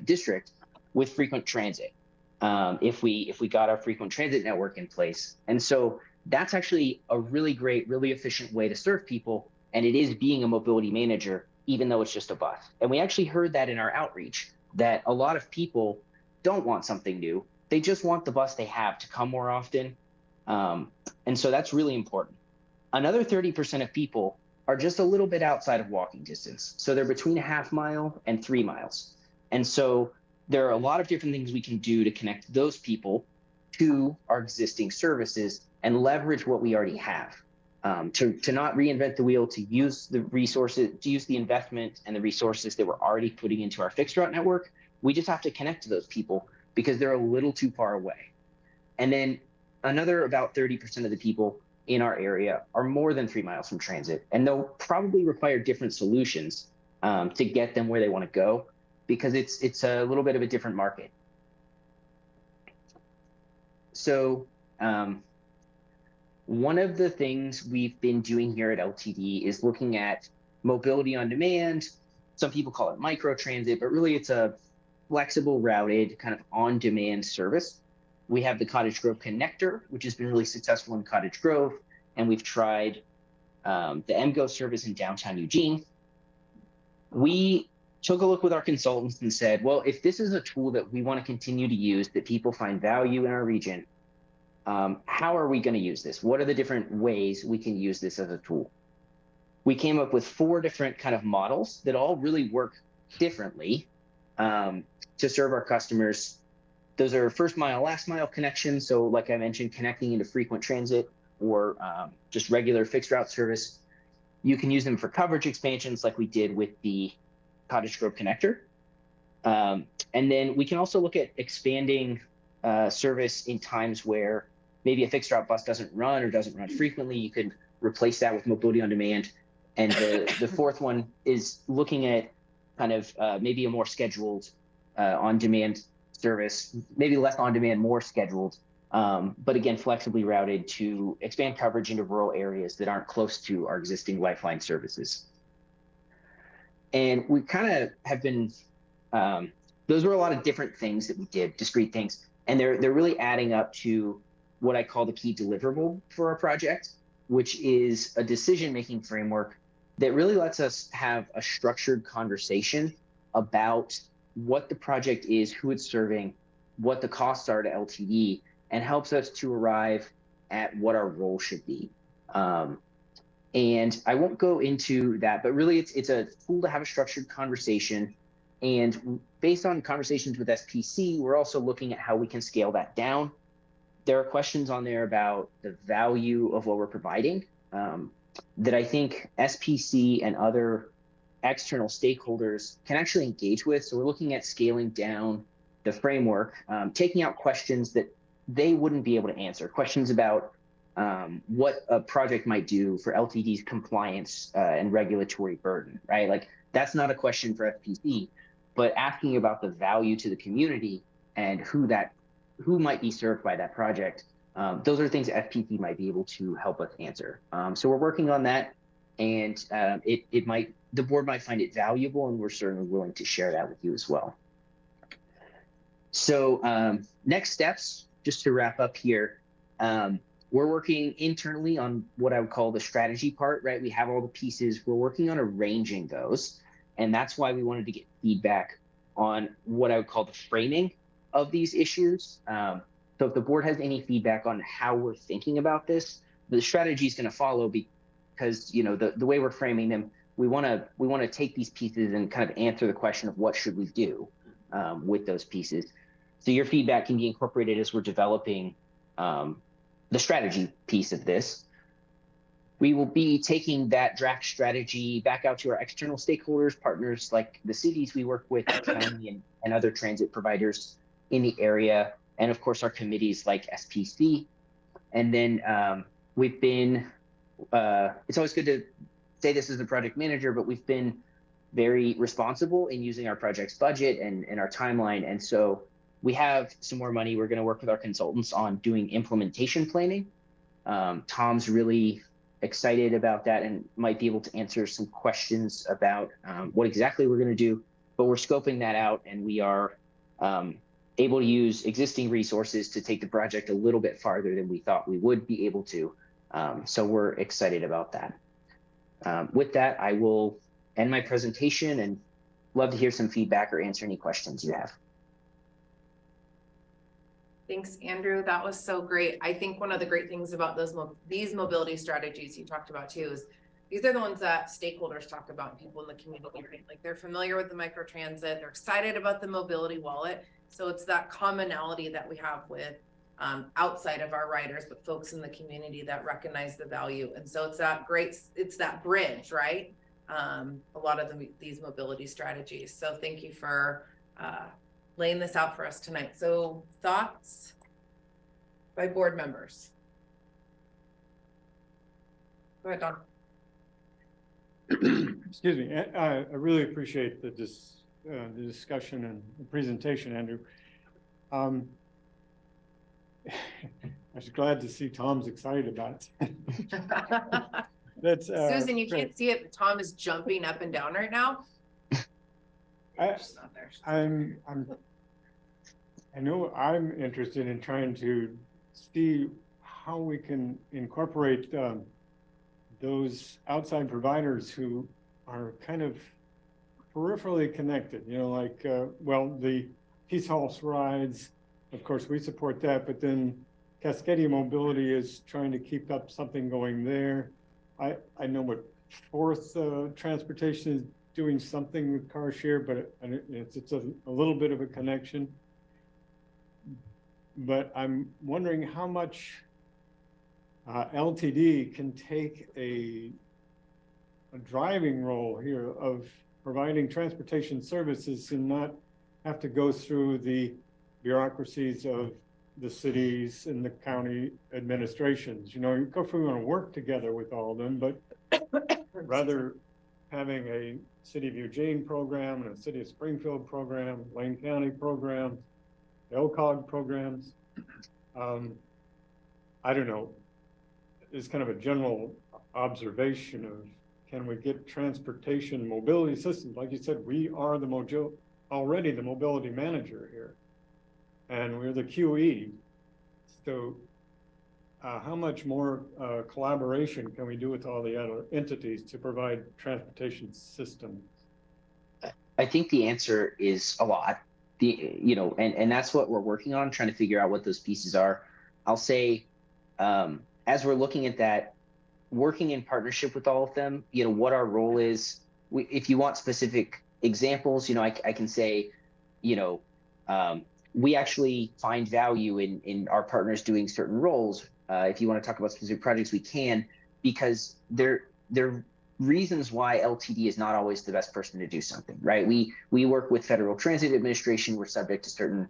district with frequent transit. If we got our frequent transit network in place. And so that's actually a really great, really efficient way to serve people. And it is being a mobility manager, even though it's just a bus. And we actually heard that in our outreach, that a lot of people don't want something new. They just want the bus they have to come more often. And so that's really important. Another 30% of people are just a little bit outside of walking distance. So they're between a half mile and 3 miles. And so there are a lot of different things we can do to connect those people to our existing services and leverage what we already have, to not reinvent the wheel, to use the resources, to use the investment and the resources that we're already putting into our fixed route network. We just have to connect to those people because they're a little too far away. And then another about 30% of the people in our area are more than 3 miles from transit, and they'll probably require different solutions to get them where they want to go, because it's a little bit of a different market. So one of the things we've been doing here at LTD is looking at mobility on demand. Some people call it micro transit, but really it's a flexible routed kind of on demand service. We have the Cottage Grove Connector, which has been really successful in Cottage Grove, and we've tried the MGO service in downtown Eugene. We took a look with our consultants and said, well, if this is a tool that we want to continue to use, that people find value in our region, how are we going to use this? What are the different ways we can use this as a tool? We came up with 4 different kind of models that all really work differently to serve our customers. Those are first mile, last mile connections. So like I mentioned, connecting into frequent transit or just regular fixed route service. You can use them for coverage expansions like we did with the Cottage Grove Connector. And then we can also look at expanding service in times where maybe a fixed route bus doesn't run or doesn't run frequently. You could replace that with mobility on demand. And the 4th one is looking at kind of maybe a more scheduled on-demand service, maybe less on-demand, more scheduled, but again, flexibly routed to expand coverage into rural areas that aren't close to our existing Lifeline services. And we kind of have been, those were a lot of different things that we did, discrete things, and they're really adding up to what I call the key deliverable for our project, which is a decision-making framework that really lets us have a structured conversation about what the project is, who it's serving, what the costs are to LTD, and helps us to arrive at what our role should be. And I won't go into that, but really it's a tool to have a structured conversation. And based on conversations with SPC, we're also looking at how we can scale that down. There are questions on there about the value of what we're providing that I think SPC and other external stakeholders can actually engage with. So we're looking at scaling down the framework, taking out questions that they wouldn't be able to answer, questions about what a project might do for LTD's compliance and regulatory burden, right? Like that's not a question for SPC, but asking about the value to the community and who might be served by that project. Those are things FPC might be able to help us answer. So we're working on that, and the board might find it valuable, and we're certainly willing to share that with you as well. So next steps, just to wrap up here, we're working internally on what I would call the strategy part, right? We have all the pieces. We're working on arranging those, and that's why we wanted to get feedback on what I would call the framing of these issues. So if the board has any feedback on how we're thinking about this, the strategy is going to follow because the way we're framing them, we want to take these pieces and kind of answer the question of what should we do with those pieces. So your feedback can be incorporated as we're developing the strategy piece of this. We will be taking that draft strategy back out to our external stakeholders, partners like the cities we work with, the county and other transit providers in the area, and of course our committees like SPC. And then we've been, it's always good to say this as the project manager, but we've been very responsible in using our project's budget and our timeline. And so we have some more money. We're going to work with our consultants on doing implementation planning. Tom's really excited about that and might be able to answer some questions about what exactly we're going to do, but we're scoping that out, and we are able to use existing resources to take the project a little bit farther than we thought we would be able to. So we're excited about that. With that, I will end my presentation and love to hear some feedback or answer any questions you have. Thanks, Andrew. That was so great. I think one of the great things about these mobility strategies you talked about too is these are the ones that stakeholders talk about and people in the community, right? Like they're familiar with the microtransit, they're excited about the mobility wallet. So it's that commonality that we have with outside of our riders, but folks in the community that recognize the value. And so it's that bridge, right? A lot of these mobility strategies. So thank you for laying this out for us tonight. So thoughts by board members? Go ahead, Don. Excuse me. I really appreciate the discussion and the presentation, Andrew. I was glad to see Tom's excited about it. That's Susan, you great. can't see it, but Tom is jumping up and down right now. She's not there. I know I'm interested in trying to see how we can incorporate those outside providers who are kind of peripherally connected, you know, like, well, the Peace House rides, of course, we support that, but then Cascadia Mobility is trying to keep up something going there. I know what Fourth Transportation is doing something with car share, but it's a little bit of a connection. But I'm wondering how much LTD can take a driving role here of providing transportation services and not have to go through the bureaucracies of the cities and the county administrations. You know, you go through and work together with all of them, but rather having a City of Eugene program and a City of Springfield program, Lane County program, LCOG programs. I don't know, it's kind of a general observation of, can we get transportation mobility systems? Like you said, we are already the mobility manager here, and we're the QE. So how much more collaboration can we do with all the other entities to provide transportation systems? I think the answer is a lot. And that's what we're working on, trying to figure out what those pieces are. I'll say, as we're looking at that, working in partnership with all of them, you know, what our role is. If you want specific examples, you know, I can say, you know, we actually find value in our partners doing certain roles. If you want to talk about specific projects, we can, because they're reasons why LTD is not always the best person to do something, right? We work with Federal Transit Administration. We're subject to certain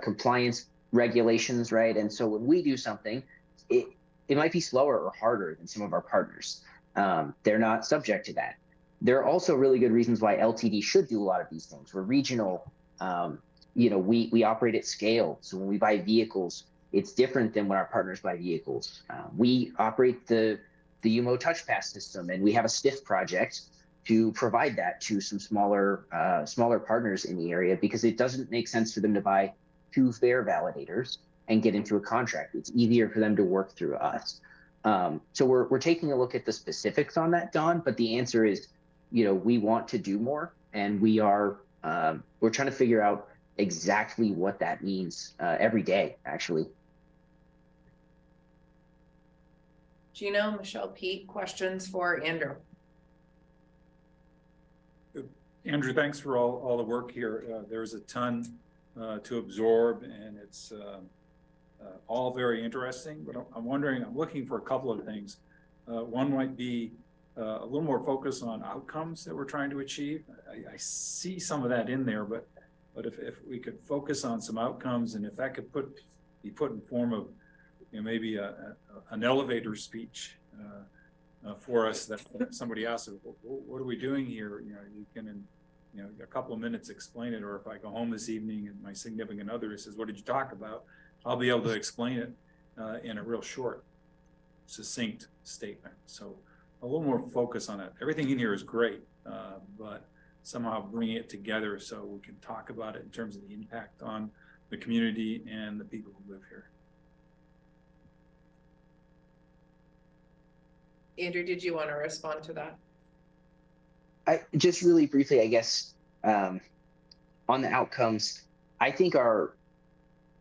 compliance regulations, right? And so when we do something, it might be slower or harder than some of our partners. They're not subject to that. There are also really good reasons why LTD should do a lot of these things. We're regional. You know, we operate at scale. So when we buy vehicles, it's different than when our partners buy vehicles. We operate the UMO TouchPass system, and we have a STIF project to provide that to some smaller partners in the area, because it doesn't make sense for them to buy 2 fare validators and get into a contract. It's easier for them to work through us. So we're taking a look at the specifics on that, Don, but the answer is, you know, we want to do more, and we're trying to figure out exactly what that means every day, actually. Gino, Michelle, Pete, questions for Andrew? Andrew, thanks for all the work here. There's a ton to absorb, and it's all very interesting, but I'm wondering, I'm looking for a couple of things. One might be a little more focus on outcomes that we're trying to achieve. I see some of that in there, but if we could focus on some outcomes, and if that could be put in form of, you know, maybe an elevator speech for us that somebody asks, what are we doing here? You know, you can, in, you know, a couple of minutes explain it, or if I go home this evening and my significant other says, what did you talk about? I'll be able to explain it in a real short, succinct statement. So a little more focus on it. Everything in here is great, but somehow bringing it together so we can talk about it in terms of the impact on the community and the people who live here. Andrew, did you want to respond to that? I just really briefly, I guess, on the outcomes, I think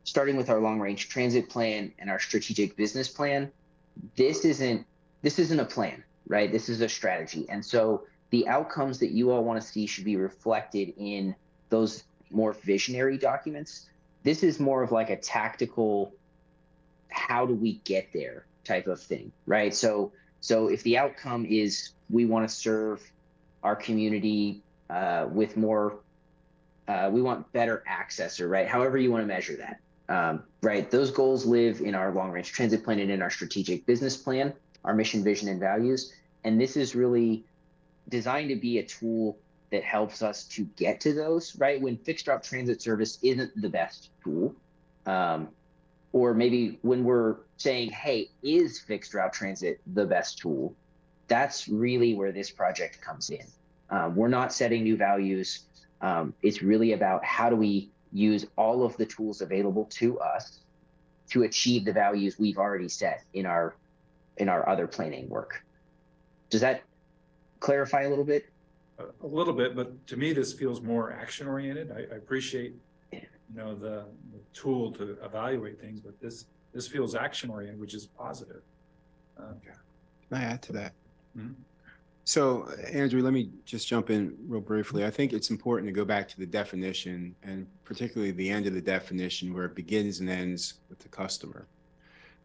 starting with our long range transit plan and our strategic business plan, this isn't a plan, right? This is a strategy. And so the outcomes that you all want to see should be reflected in those more visionary documents. This is more of like a tactical, how do we get there type of thing, right? So if the outcome is we want to serve our community with more, we want better access, or right, however you want to measure that, right? Those goals live in our long range transit plan and in our strategic business plan, our mission, vision, and values. And this is really designed to be a tool that helps us to get to those, right? When fixed route transit service isn't the best tool, or maybe when we're saying, hey, is fixed route transit the best tool? That's really where this project comes in. We're not setting new values. It's really about how do we use all of the tools available to us to achieve the values we've already set in our other planning work. Does that clarify a little bit? A little bit, but to me, this feels more action oriented. I appreciate, the tool to evaluate things, but this feels action oriented, which is positive. Can I add to that? Mhm. So, Andrew, let me just jump in real briefly. I think it's important to go back to the definition, and particularly the end of the definition where it begins and ends with the customer.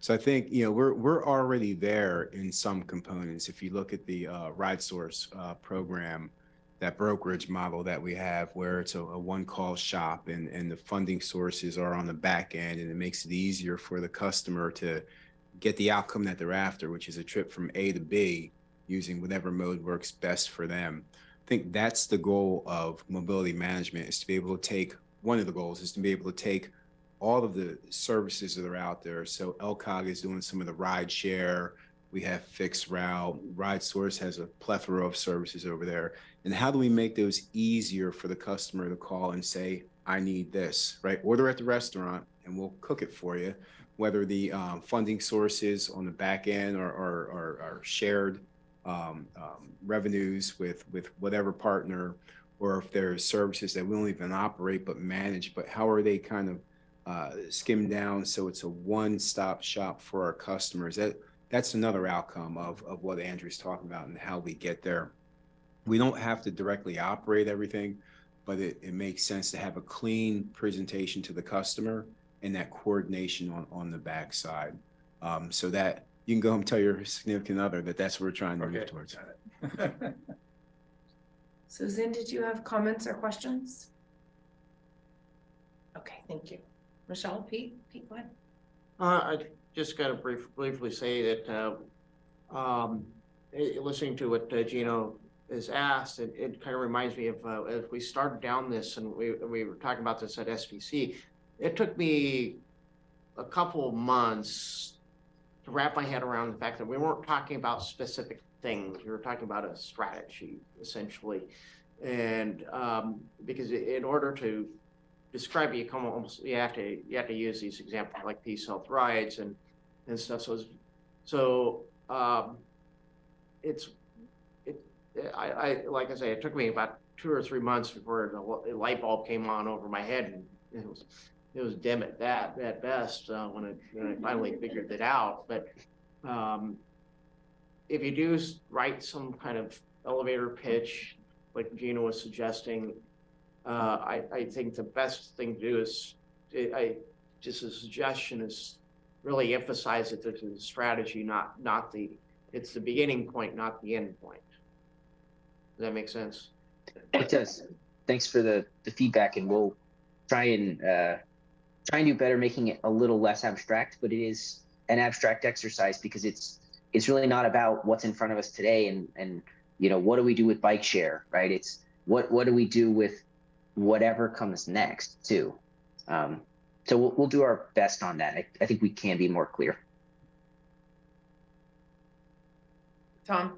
So I think, we're already there in some components. If you look at the RideSource program, that brokerage model that we have, where it's a one-call shop and the funding sources are on the back end, and it makes it easier for the customer to get the outcome that they're after, which is a trip from A to B using whatever mode works best for them. I think that's the goal of mobility management, is to be able to take, one of the goals is to be able to take all of the services that are out there. So LCOG is doing some of the ride share. We have fixed route. RideSource has a plethora of services over there. And how do we make those easier for the customer to call and say, I need this, right? Order at the restaurant and we'll cook it for you. Whether the funding sources on the back end are shared revenues with whatever partner, or if there's services that we don't even operate but manage, but how are they kind of skimmed down so it's a one-stop shop for our customers? That's another outcome of what Andrew's talking about and how we get there. We don't have to directly operate everything, but it makes sense to have a clean presentation to the customer and that coordination on the backside. So that you can go home and tell your significant other that that's what we're trying to move towards. Susan, did you have comments or questions? Okay, thank you. Michelle, Pete, go ahead. I just got to briefly say that listening to what Gino is asked, it kind of reminds me of as we started down this, and we were talking about this at SBC. It took me a couple of months to wrap my head around the fact that we weren't talking about specific things. We were talking about a strategy, essentially. And because in order to describe it, you have to use these examples like Peace Health Rides and stuff. I like I say, it took me about 2 or 3 months before the light bulb came on over my head, and it was dim at best when I finally figured it out. But if you do write some kind of elevator pitch, like Gina was suggesting, I think the best thing to do is, just a suggestion is really emphasize that there's a strategy, it's the beginning point, not the end point. Does that make sense? It does. Thanks for the feedback, and we'll try and do better making it a little less abstract, but it is an abstract exercise because it's really not about what's in front of us today and what do we do with bike share, right? It's what do we do with whatever comes next too. So we'll do our best on that. I think we can be more clear. Tom,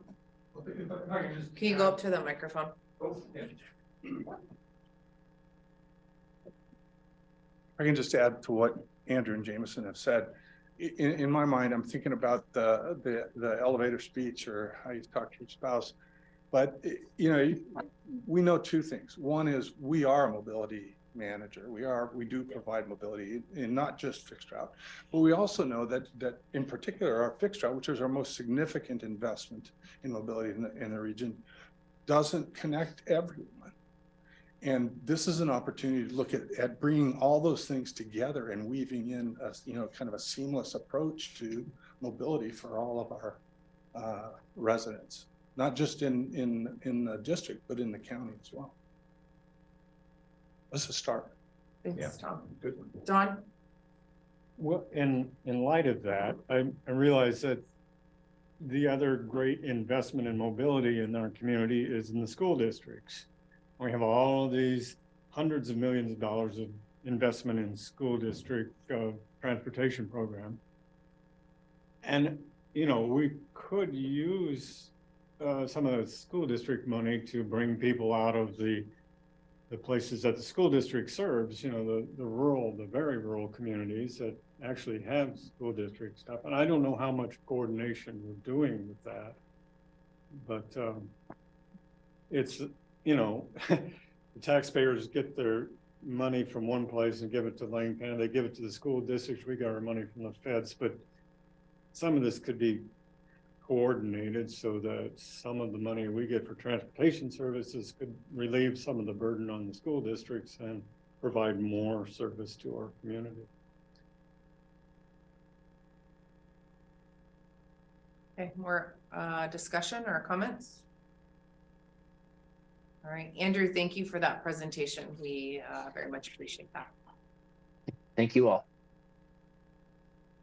can you go up to the microphone? I can just add to what Andrew and Jameson have said. In my mind, I'm thinking about the elevator speech or how you talk to your spouse. But we know two things. One is we are a mobility manager. We do provide mobility, and not just fixed route. But we also know that in particular our fixed route, which is our most significant investment in mobility in the region, doesn't connect everyone. And this is an opportunity to look at bringing all those things together and weaving in a kind of a seamless approach to mobility for all of our residents, not just in the district, but in the county as well. Let's just start. Thanks, Tom. Good one. Don? Well, in light of that, I realize that the other great investment in mobility in our community is in the school districts. We have all these hundreds of millions of dollars of investment in school district transportation program. And, you know, we could use some of the school district money to bring people out of the places that the school district serves, you know, the rural, the very rural communities that actually have school district stuff. And I don't know how much coordination we're doing with that. But it's, you know, the taxpayers get their money from one place and give it to Lane County. They give it to the school districts. We got our money from the feds, but some of this could be coordinated so that some of the money we get for transportation services could relieve some of the burden on the school districts and provide more service to our community. Okay, more discussion or comments? All right, Andrew, thank you for that presentation. We very much appreciate that. Thank you all.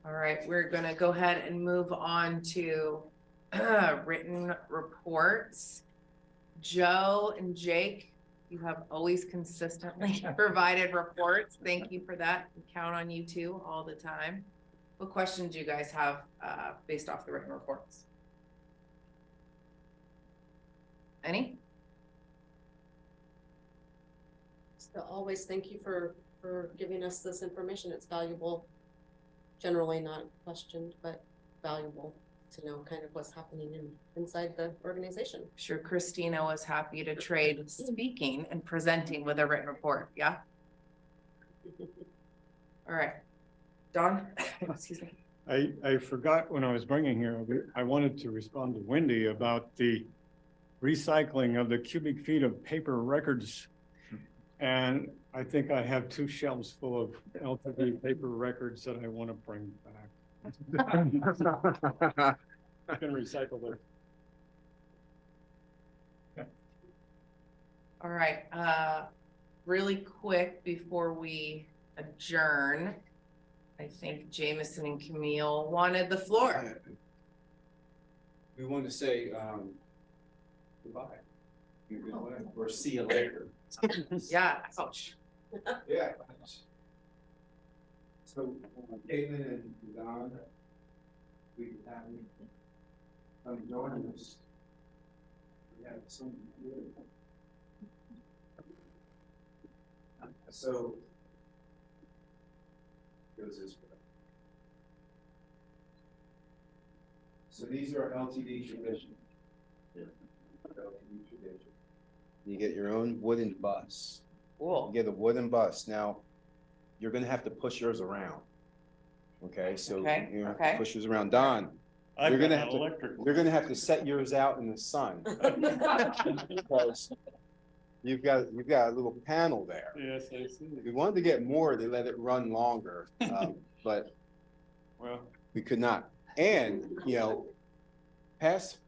All right, we're gonna go ahead and move on to written reports. Joe and Jake, you have always consistently provided reports. Thank you for that. We count on you two all the time. What questions do you guys have based off the written reports? Any? So always thank you for giving us this information. It's valuable. Generally not questioned, but valuable to know kind of what's happening inside the organization. Sure, Christina was happy to trade speaking and presenting with a written report. Yeah. All right, Dawn. Excuse me. I forgot when I was bringing here, I wanted to respond to Wendy about the recycling of the cubic feet of paper records. And I think I have 2 shelves full of LTD paper records that I want to bring back. I can recycle them. All right, really quick before we adjourn, I think Jameson and Camille wanted the floor. We want to say goodbye. Or see you later. Yeah, ouch. Yeah. So Caitlin and Don, we have come join us. We have some. So goes this way. So these are LTD traditions. LTD tradition. You get your own wooden bus. Cool. You get a wooden bus. Now, you're gonna have to push yours around. Okay, so Okay, you're gonna have okay. to push yours around. Don, I've you're got gonna an have to, electric. you're gonna have to set yours out in the sun. Because you've got a little panel there. Yes, I see. If we wanted to get more, they let it run longer, but Well, we could not. And, you know, past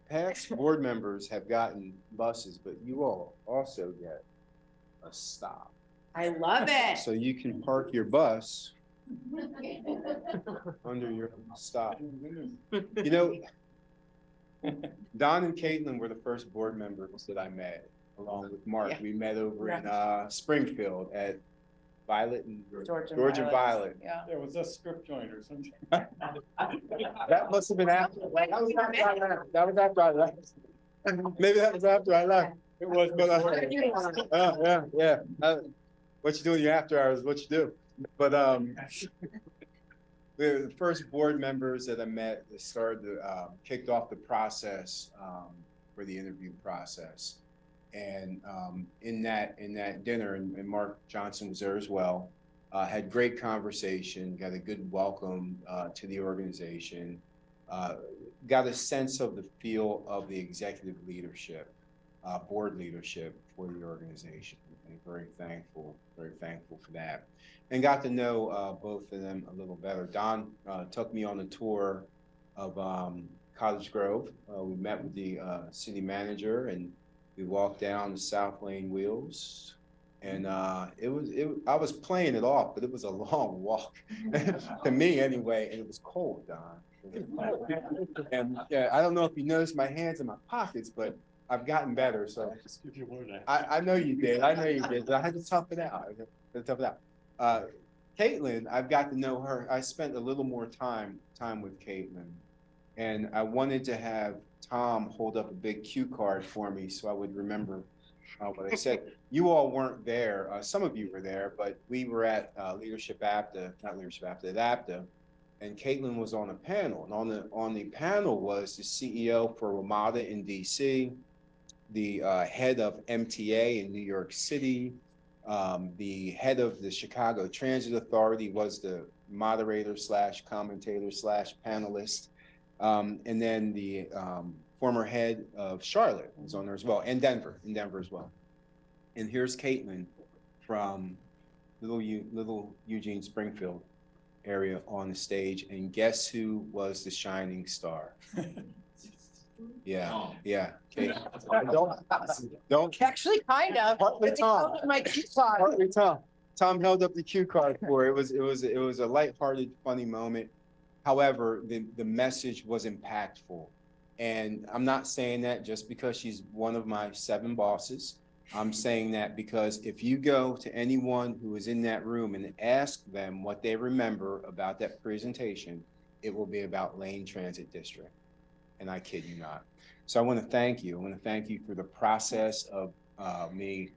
board members have gotten buses, but you all also get a stop. I love it. So you can park your bus under your stop. You know, Don and Caitlin were the first board members that I met, along with Mark. Yeah. We met over in Springfield at Violet and George and Violet. Yeah. there was a strip joint or something. That must have been after. That was after I left. Maybe that was after I left. It was, but yeah. What you do in your after hours, what you do. But the first board members that I met that started to kicked off the process for the interview process. And in that dinner, and Mark Johnson was there as well, had great conversation, got a good welcome to the organization, got a sense of the feel of the executive leadership, board leadership for the organization. And very thankful for that. And got to know both of them a little better. Don took me on a tour of Cottage Grove. We met with the city manager, and we walked down the South Lane Wheels, and I was playing it off, but it was a long walk to me anyway, and it was cold, Don. And yeah, I don't know if you noticed my hands in my pockets, but I've gotten better. So I know you did. I know you did. But I had to tough it out. Caitlin, I've got to know her. I spent a little more time with Caitlin, and I wanted to have Tom hold up a big cue card for me so I would remember what I said. You all weren't there. Some of you were there, but we were at Leadership APTA, not Leadership APTA, at APTA, and Caitlin was on a panel. And on the panel was the CEO for WMATA in DC, the head of MTA in New York City, the head of the Chicago Transit Authority was the moderator / commentator / panelist. And then the former head of Charlotte was on there as well, and Denver as well. And here's Caitlin from little Eugene Springfield area on the stage, and guess who was the shining star? Yeah. Don't. Actually, kind of. Partly Tom. My cue card. Partly Tom. Tom held up the cue card for it. It was a lighthearted, funny moment. However, the message was impactful. And I'm not saying that just because she's one of my 7 bosses. I'm saying that because if you go to anyone who is in that room and ask them what they remember about that presentation, it will be about Lane Transit District. And I kid you not. So I want to thank you. I want to thank you for the process of me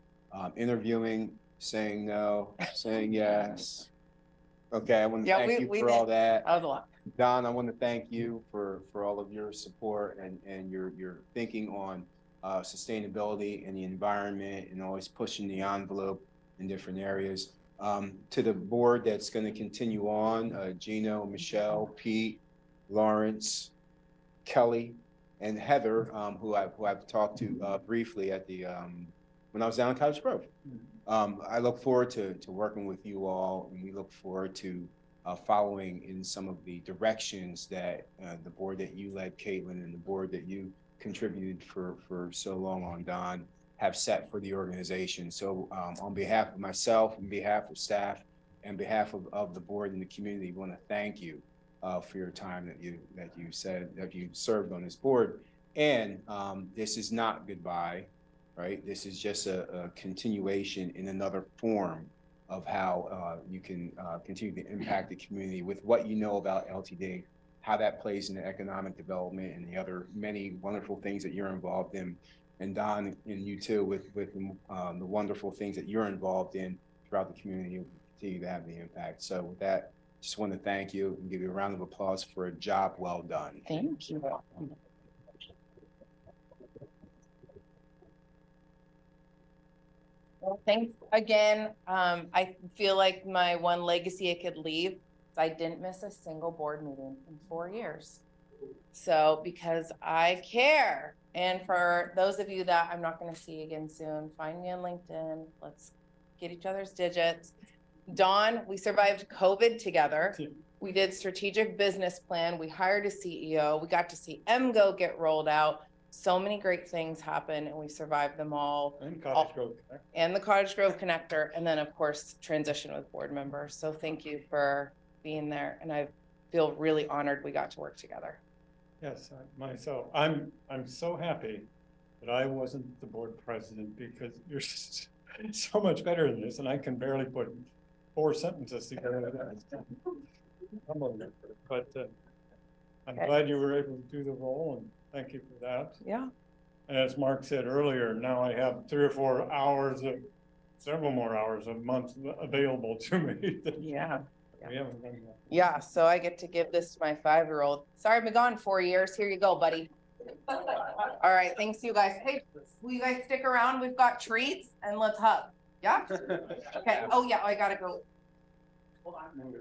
interviewing, saying no, saying yes. Okay, I want to thank you for all that. That was a lot. Don, I want to thank you for all of your support and your thinking on sustainability and the environment and always pushing the envelope in different areas. To the board that's going to continue on, Gino, Michelle, Pete, Lawrence, Kelly, and Heather, who I've talked to briefly at the when I was down in Cottage Grove. I look forward to working with you all, and we look forward to following in some of the directions that the board that you led, Caitlin, and the board that you contributed for so long on, Don, have set for the organization. So on behalf of myself, on behalf of staff, and behalf of the board and the community, we want to thank you for your time that you served on this board. And this is not goodbye, right? This is just a continuation in another form of how you can continue to impact the community with what you know about LTD, how that plays into economic development and the other many wonderful things that you're involved in. And Don, and you too, with the wonderful things that you're involved in throughout the community, you'll continue to have the impact. So with that, just want to thank you and give you a round of applause for a job well done. Thank you. Well, thanks again. I feel like my one legacy I could leave is I didn't miss a single board meeting in 4 years. So because I care. And for those of you that I'm not going to see again soon, find me on LinkedIn. Let's get each other's digits. Dawn, we survived COVID together. We did strategic business plan. We hired a CEO. We got to see MGO get rolled out. So many great things happened, and we survived them all. And Cottage Grove Connector. And the Cottage Grove Connector. And then, of course, transition with board members. So thank you for being there. And I feel really honored we got to work together. Yes, myself. I'm so happy that I wasn't the board president, because you're so much better than this, and I can barely put 4 sentences together. But I'm glad you were able to do the role, and thank you for that. Yeah. And as Mark said earlier, now I have 3 or 4 hours several more hours a month available to me. Yeah. We haven't done that. Yeah, so I get to give this to my 5-year-old. Sorry, I've been gone 4 years. Here you go, buddy. All right, thanks you guys. Hey, will you guys stick around? We've got treats, and let's hug. Yeah? Okay. Oh yeah, I gotta go. Hold on.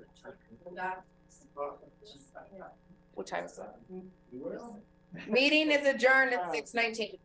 What time is it? Meeting is adjourned at 6:19.